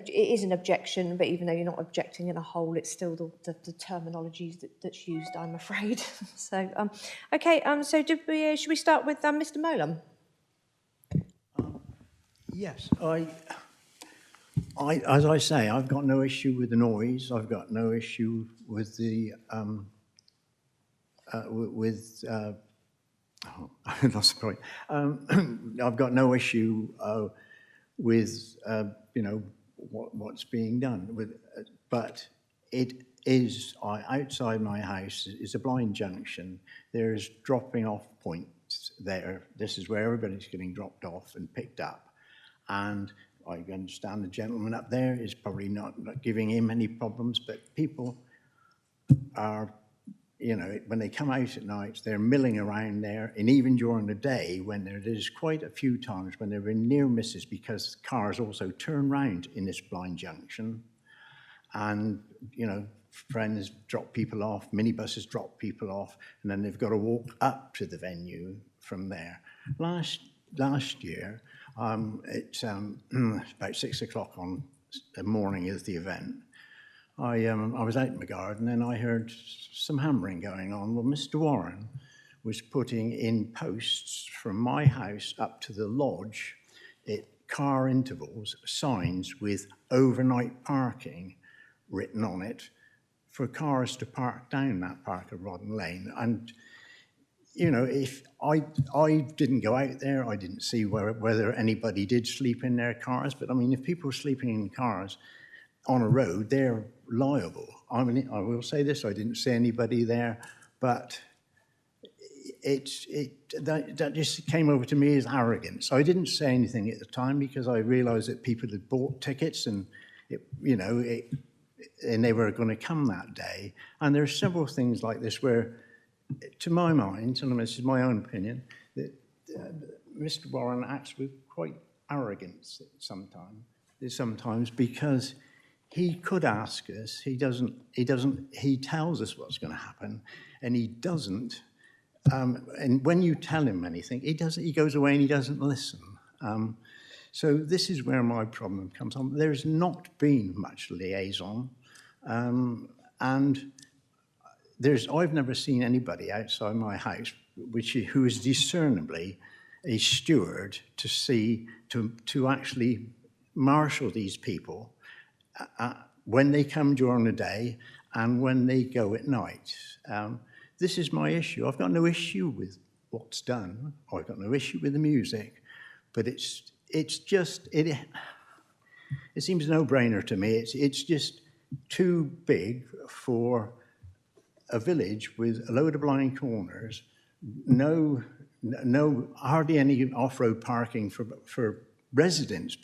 is an objection, but even though you're not objecting in a whole, it's still the terminology that's used, I'm afraid. So, okay, so should we start with Mr. Molam? Yes, as I say, I've got no issue with the noise. I've got no issue with the I lost the point. I've got no issue with what's being done with, but it is outside my house is a blind junction. There's dropping off points there. This is where everybody's getting dropped off and picked up, and I understand the gentleman up there is probably not giving him any problems, but people are, when they come out at night, they're milling around there, and even during the day, when there's quite a few times when there have been near misses because cars also turn round in this blind junction, and friends drop people off, minibuses drop people off, and then they've got to walk up to the venue from there. Last year, it's about 6 o'clock on the morning of the event. I was out in my garden and I heard some hammering going on. Well, Mr. Warren was putting in posts from my house up to the lodge at car intervals, signs with overnight parking written on it for cars to park down that part of Rodden Lane. And if I didn't go out there, I didn't see whether anybody did sleep in their cars. But I mean, if people are sleeping in cars on a road, they're liable. I mean, I will say this: I didn't see anybody there, but that just came over to me as arrogance. I didn't say anything at the time because I realised that people had bought tickets and and they were going to come that day. And there are several things like this where, to my mind, and this is my own opinion, that Mr. Warren acts with quite arrogance sometimes because he could ask us. He doesn't. He tells us what's going to happen, and he doesn't. And when you tell him anything, he doesn't. He goes away and he doesn't listen. So this is where my problem comes on. There's not been much liaison, and I've never seen anybody outside my house who is discernibly a steward to actually marshal these people when they come during the day and when they go at night. This is my issue. I've got no issue with what's done. I've got no issue with the music, but it seems a no-brainer to me. It's just too big for a village with a load of blind corners, hardly any off-road parking for residents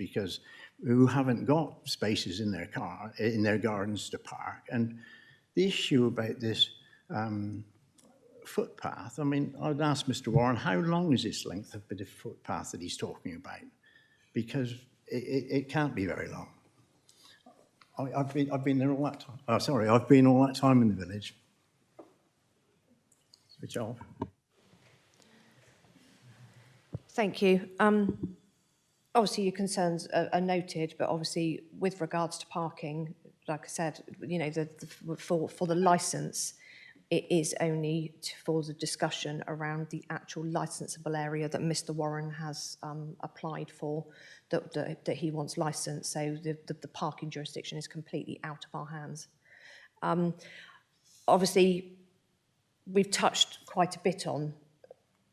who haven't got spaces in their gardens to park. And the issue about this footpath, I mean, I'd ask Mr. Warren, how long is this length of bit of footpath that he's talking about? Because it can't be very long. I've been there all that time. Oh, sorry, I've been all that time in the village. Switch off. Thank you. Obviously, your concerns are noted, but obviously, with regards to parking, like I said, you know, for the licence, it is only for the discussion around the actual licensable area that Mr. Warren has applied for, that he wants licensed. So the parking jurisdiction is completely out of our hands. Obviously, we've touched quite a bit on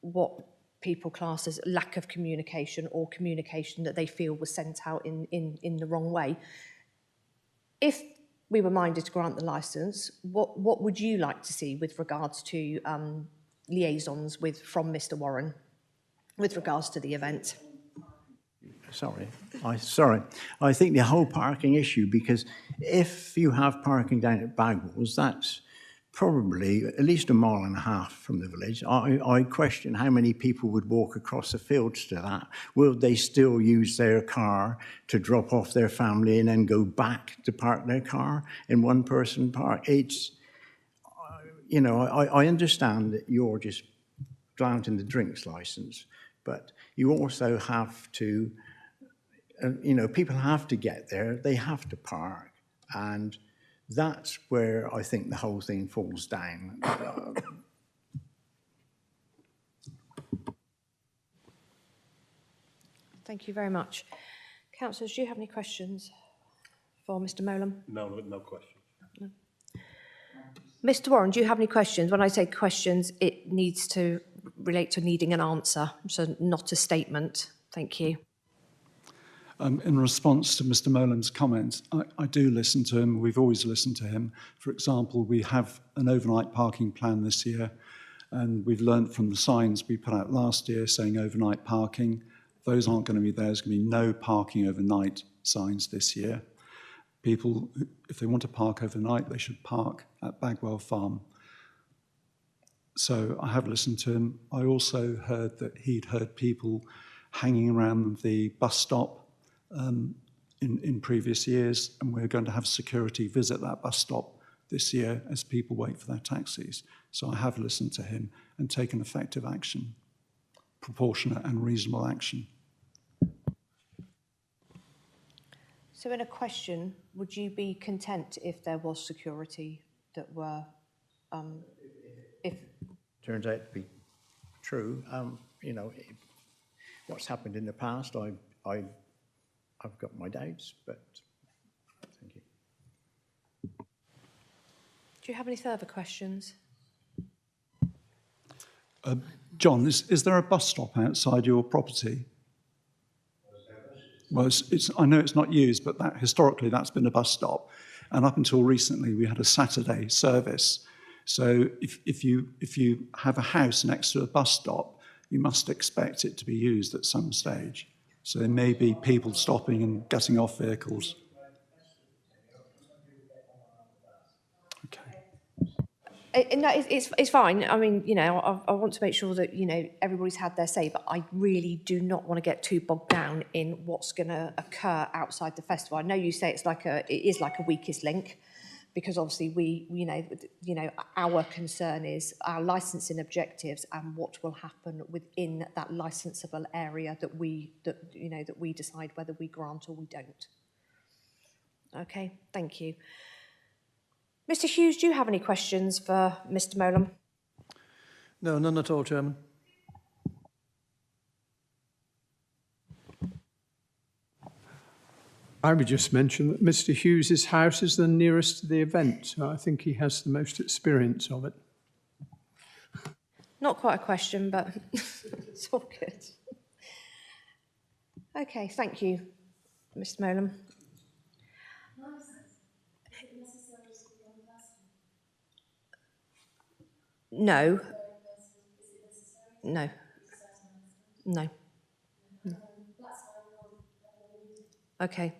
what people class as lack of communication or communication that they feel was sent out in the wrong way. If we were minded to grant the licence, what would you like to see with regards to liaisons from Mr. Warren with regards to the event? Sorry. I think the whole parking issue, because if you have parking down at Bagwells, that's probably at least 1.5 miles from the village. I question how many people would walk across the fields to that. Will they still use their car to drop off their family and then go back to park their car in one-person park? It's, you know, I understand that you're just granting the drinks license, but you also have to, you know, people have to get there, they have to park, and that's where I think the whole thing falls down. Thank you very much. Councillors, do you have any questions for Mr. Molam? No questions. No. Mr. Warren, do you have any questions? When I say questions, it needs to relate to needing an answer, so not a statement. Thank you. In response to Mr. Molam's comments, I do listen to him. We've always listened to him. For example, we have an overnight parking plan this year, and we've learnt from the signs we put out last year saying overnight parking. Those aren't going to be there. There's going to be no parking overnight signs this year. People, if they want to park overnight, they should park at Bagwell Farm. So I have listened to him. I also heard that he'd heard people hanging around the bus stop in previous years, and we're going to have security visit that bus stop this year as people wait for their taxis. So I have listened to him and taken effective action, proportionate and reasonable action. So in a question, would you be content if there was security that were, if... Turns out to be true. You know, what's happened in the past, I've got my doubts, but thank you. Do you have any further questions? John, is there a bus stop outside your property? Well, I know it's not used, but historically that's been a bus stop. And up until recently, we had a Saturday service. So if you have a house next to a bus stop, you must expect it to be used at some stage. So there may be people stopping and getting off vehicles. Okay. No, it's fine. I mean, you know, I want to make sure that, you know, everybody's had their say, but I really do not want to get too bogged down in what's going to occur outside the festival. I know you say it is like a weakest link, because obviously we you know, our concern is our licensing objectives and what will happen within that licensable area that we decide whether we grant or we don't. Okay, thank you. Mr. Hughes, do you have any questions for Mr. Molam? No, none at all, Chairman. I would just mention that Mr. Hughes's house is the nearest to the event, so I think he has the most experience of it. Not quite a question, but it's all good. Okay, thank you, Mr. Molam. No. No. No. Okay.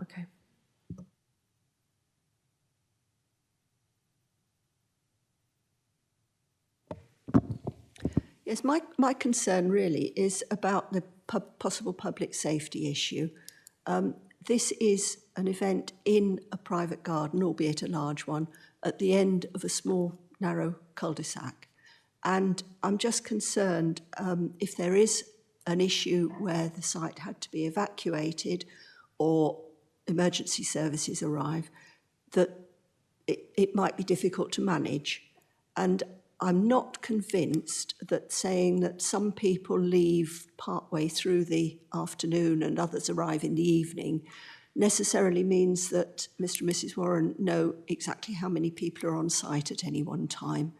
Okay. Yes, my concern really is about the possible public safety issue. This is an event in a private garden, albeit a large one, at the end of a small, narrow cul-de-sac. And I'm just concerned if there is an issue where the site had to be evacuated or emergency services arrive, that it might be difficult to manage. And I'm not convinced that saying that some people leave partway through the afternoon and others arrive in the evening necessarily means that Mr. and Mrs. Warren know exactly how many people are on site at any one time.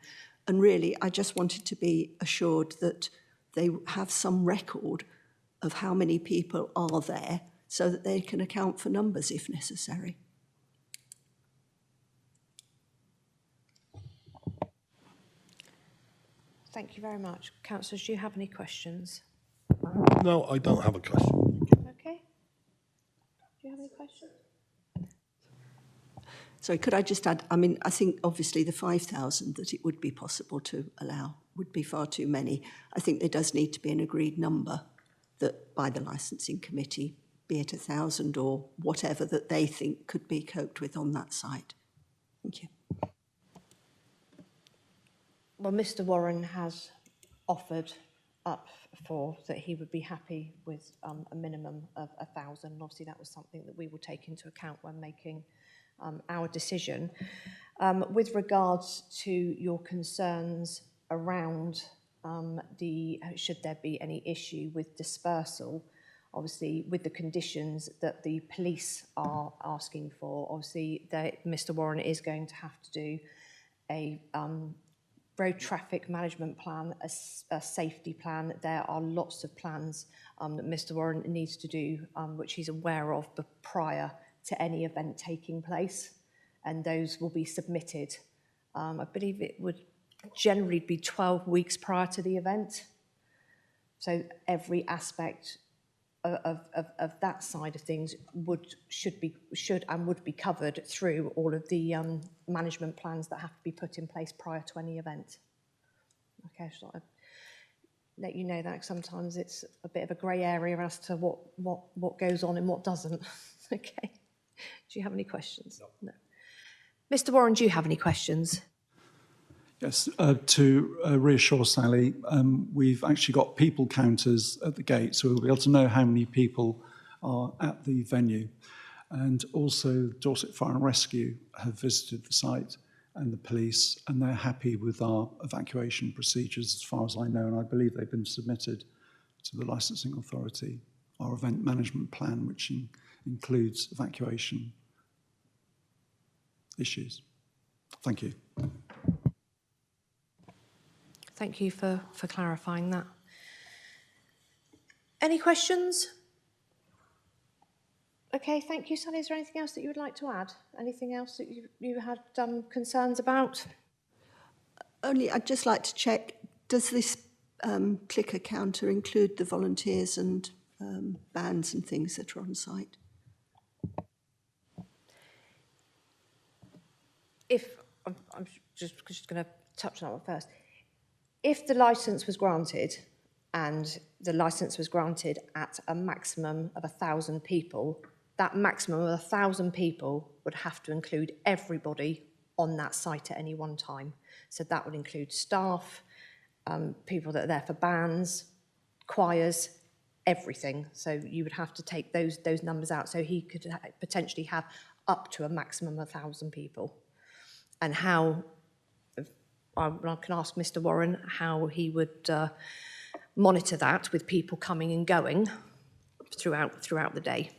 And really, I just wanted to be assured that they have some record of how many people are there so that they can account for numbers if necessary. Thank you very much. Councillors, do you have any questions? No, I don't have a question. Okay. Do you have any questions? Sorry, could I just add, I mean, I think obviously the 5,000 that it would be possible to allow would be far too many. I think there does need to be an agreed number that by the licensing committee, be it 1,000 or whatever that they think could be coped with on that site. Thank you. Well, Mr. Warren has offered up for that he would be happy with a minimum of 1,000. And obviously that was something that we will take into account when making our decision. With regards to your concerns around should there be any issue with dispersal, obviously with the conditions that the police are asking for, obviously Mr. Warren is going to have to do a road traffic management plan, a safety plan. There are lots of plans that Mr. Warren needs to do, which he's aware of, but prior to any event taking place, and those will be submitted. I believe it would generally be 12 weeks prior to the event. So every aspect of that side of things should and would be covered through all of the management plans that have to be put in place prior to any event. Okay, I just thought I'd let you know that sometimes it's a bit of a grey area as to what goes on and what doesn't. Okay. Do you have any questions? No. Mr. Warren, do you have any questions? Yes, to reassure Sally, we've actually got people counters at the gate, so we'll be able to know how many people are at the venue. And also Dorset Fire and Rescue have visited the site and the police, and they're happy with our evacuation procedures as far as I know, and I believe they've been submitted to the licensing authority, our event management plan, which includes evacuation issues. Thank you. Thank you for clarifying that. Any questions? Okay, thank you, Sally. Is there anything else that you would like to add? Anything else that you had concerns about? Only, I'd just like to check, does this clicker counter include the volunteers and bands and things that are on site? if, I'm just going to touch on that one first. If the licence was granted and the licence was granted at a maximum of 1,000 people, that maximum of 1,000 people would have to include everybody on that site at any one time. So that would include staff, people that are there for bands, choirs, everything. So you would have to take those numbers out. So he could potentially have up to a maximum of 1,000 people. And how, I can ask Mr. Warren how he would monitor that with people coming and going throughout the day.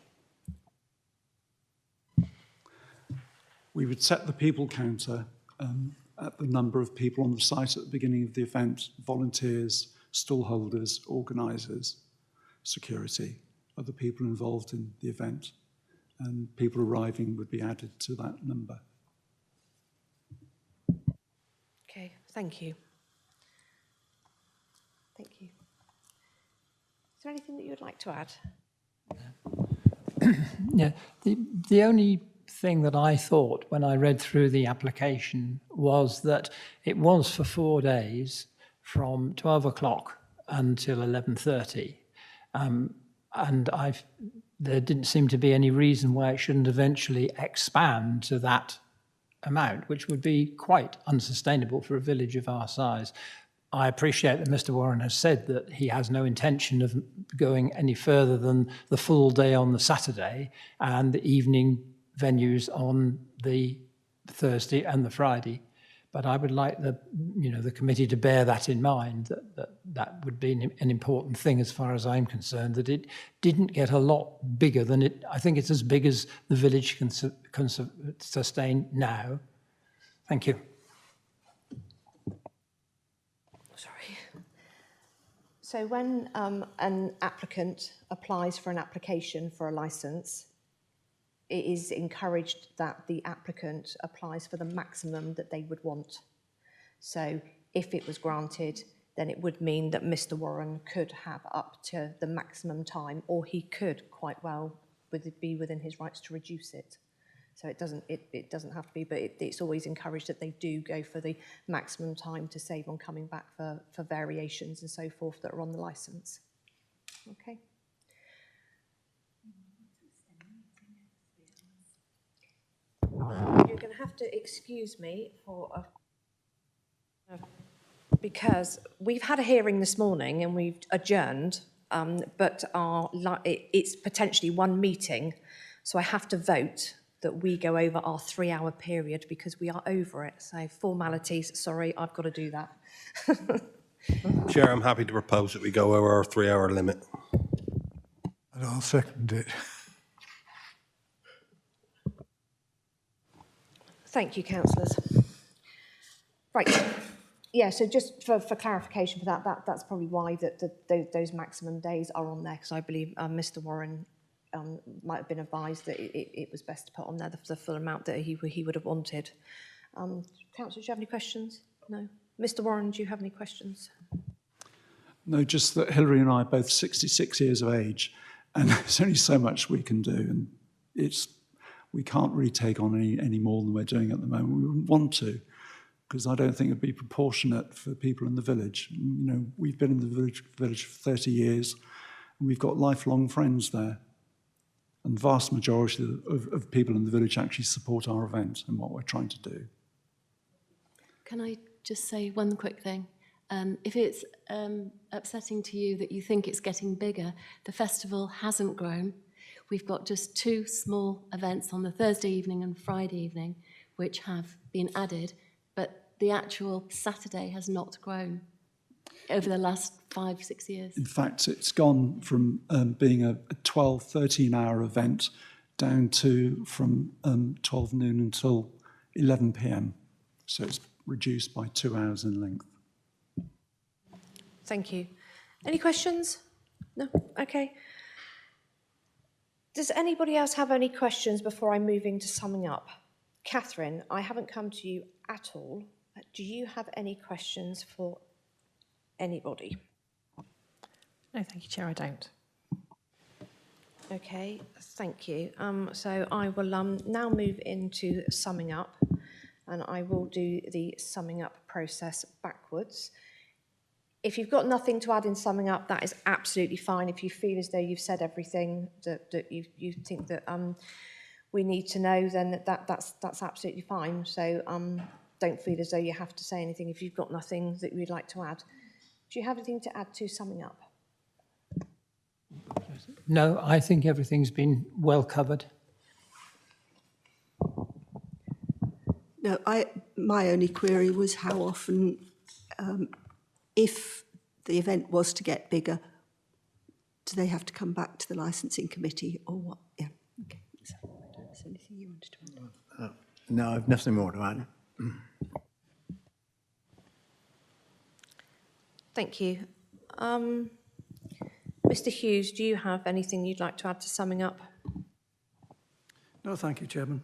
We would set the people counter at the number of people on the site at the beginning of the event, volunteers, stall holders, organisers, security, other people involved in the event, and people arriving would be added to that number. Okay, thank you. Thank you. Is there anything that you would like to add? Yeah, the only thing that I thought when I read through the application was that it was for 4 days from 12 o'clock until 11:30. And there didn't seem to be any reason why it shouldn't eventually expand to that amount, which would be quite unsustainable for a village of our size. I appreciate that Mr. Warren has said that he has no intention of going any further than the full day on the Saturday and the evening venues on the Thursday and the Friday. But I would like the committee to bear that in mind, that would be an important thing as far as I'm concerned, that it didn't get a lot bigger than it. I think it's as big as the village can sustain now. Thank you. Sorry. So when an applicant applies for an application for a licence, it is encouraged that the applicant applies for the maximum that they would want. So if it was granted, then it would mean that Mr. Warren could have up to the maximum time, or he could quite well be within his rights to reduce it. So it doesn't have to be, but it's always encouraged that they do go for the maximum time to save on coming back for variations and so forth that are on the licence. Okay. You're going to have to excuse me for because we've had a hearing this morning and we've adjourned, but it's potentially one meeting, so I have to vote that we go over our 3-hour period because we are over it. So formalities, sorry, I've got to do that. Chair, I'm happy to propose that we go over our 3-hour limit. And I'll second it. Thank you, councillors. Right. Yeah, so just for clarification for that's probably why those maximum days are on there, because I believe Mr. Warren might have been advised that it was best to put on there the full amount that he would have wanted. Councillors, do you have any questions? No? Mr. Warren, do you have any questions? No, just that Hilary and I are both 66 years of age, and there's only so much we can do, and we can't really take on any more than we're doing at the moment. We wouldn't want to, because I don't think it'd be proportionate for people in the village. You know, we've been in the village for 30 years, and we've got lifelong friends there. And the vast majority of people in the village actually support our event and what we're trying to do. Can I just say one quick thing? If it's upsetting to you that you think it's getting bigger, the festival hasn't grown. We've got just 2 small events on the Thursday evening and Friday evening, which have been added, but the actual Saturday has not grown over the last 5-6 years. In fact, it's gone from being a 12, 13-hour event down to from 12 noon until 11 p.m. So it's reduced by 2 hours in length. Thank you. Any questions? No? Okay. Does anybody else have any questions before I move into summing up? Catherine, I haven't come to you at all. Do you have any questions for anybody? No, thank you, Chair, I don't. Okay, thank you. So I will now move into summing up. and I will do the summing up process backwards. If you've got nothing to add in summing up, that is absolutely fine. If you feel as though you've said everything that you think that we need to know, then that's absolutely fine. So don't feel as though you have to say anything if you've got nothing that you'd like to add. Do you have anything to add to summing up? No, I think everything's been well covered. No, my only query was how often, if the event was to get bigger, do they have to come back to the licensing committee or what? Yeah, okay. Is there anything you wanted to add? No, I've nothing more to add. Thank you. Mr. Hughes, do you have anything you'd like to add to summing up? No, thank you, Chairman.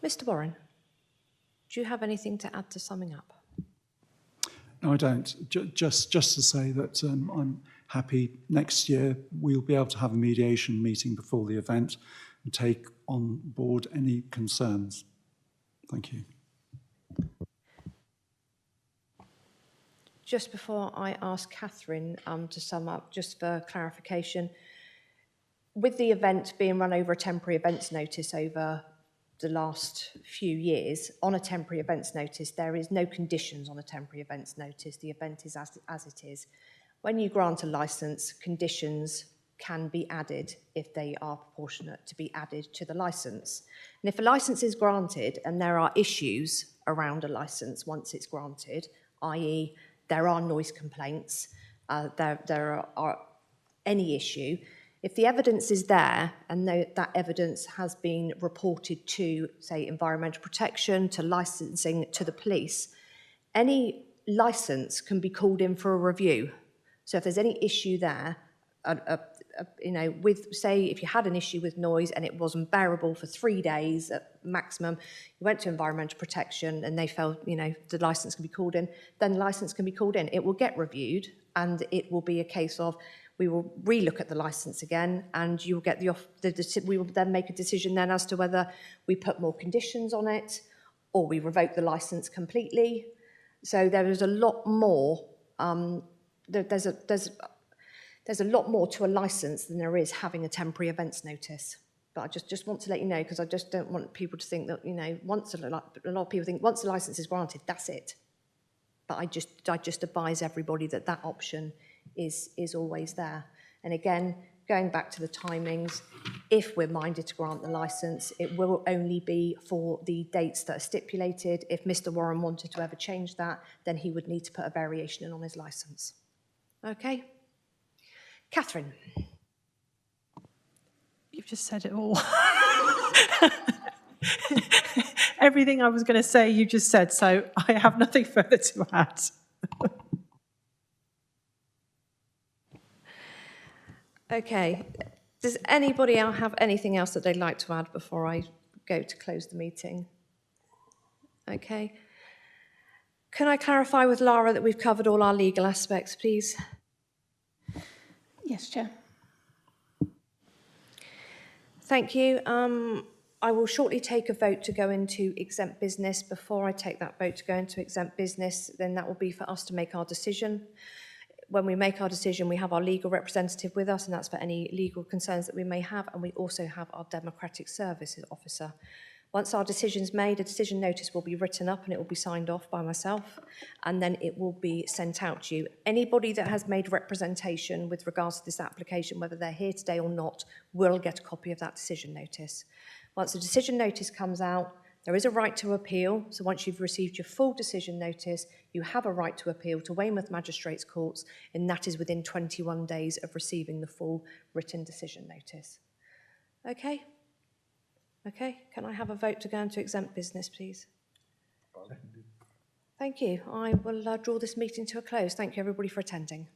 Mr. Warren, do you have anything to add to summing up? No, I don't. Just to say that I'm happy next year we'll be able to have a mediation meeting before the event and take on board any concerns. Thank you. Just before I ask Catherine to sum up, just for clarification, with the event being run over a temporary events notice over the last few years, on a temporary events notice, there is no conditions on a temporary events notice. The event is as it is. When you grant a licence, conditions can be added if they are proportionate to be added to the licence. And if a licence is granted and there are issues around a licence once it's granted, i.e. there are noise complaints, there are any issue, if the evidence is there and that evidence has been reported to, say, environmental protection, to licensing, to the police, any licence can be called in for a review. So if there's any issue there, you know, with, say, if you had an issue with noise and it wasn't bearable for 3 days at maximum, you went to environmental protection and they felt, you know, the licence can be called in, then the licence can be called in. It will get reviewed and it will be a case of we will relook at the licence again and you'll get we will then make a decision then as to whether we put more conditions on it or we revoke the licence completely. So there is a lot more, there's a lot more to a licence than there is having a temporary events notice. But I just want to let you know, because I just don't want people to think that, you know, a lot of people think once the licence is granted, that's it. But I just advise everybody that that option is always there. And again, going back to the timings, if we're minded to grant the licence, it will only be for the dates that are stipulated. If Mr. Warren wanted to ever change that, then he would need to put a variation in on his licence. Okay? Catherine. You've just said it all. Everything I was going to say, you just said, so I have nothing further to add. Okay. Does anybody else have anything else that they'd like to add before I go to close the meeting? Okay. Can I clarify with Lara that we've covered all our legal aspects, please? Yes, Chair. Thank you. I will shortly take a vote to go into exempt business. Before I take that vote to go into exempt business, then that will be for us to make our decision. When we make our decision, we have our legal representative with us, and that's for any legal concerns that we may have, and we also have our democratic services officer. Once our decision's made, a decision notice will be written up and it will be signed off by myself, and then it will be sent out to you. Anybody that has made representation with regards to this application, whether they're here today or not, will get a copy of that decision notice. Once the decision notice comes out, there is a right to appeal. So once you've received your full decision notice, you have a right to appeal to Weymouth Magistrates Courts, and that is within 21 days of receiving the full written decision notice. Okay? Okay, can I have a vote to go into exempt business, please? Thank you. I will draw this meeting to a close. Thank you, everybody, for attending.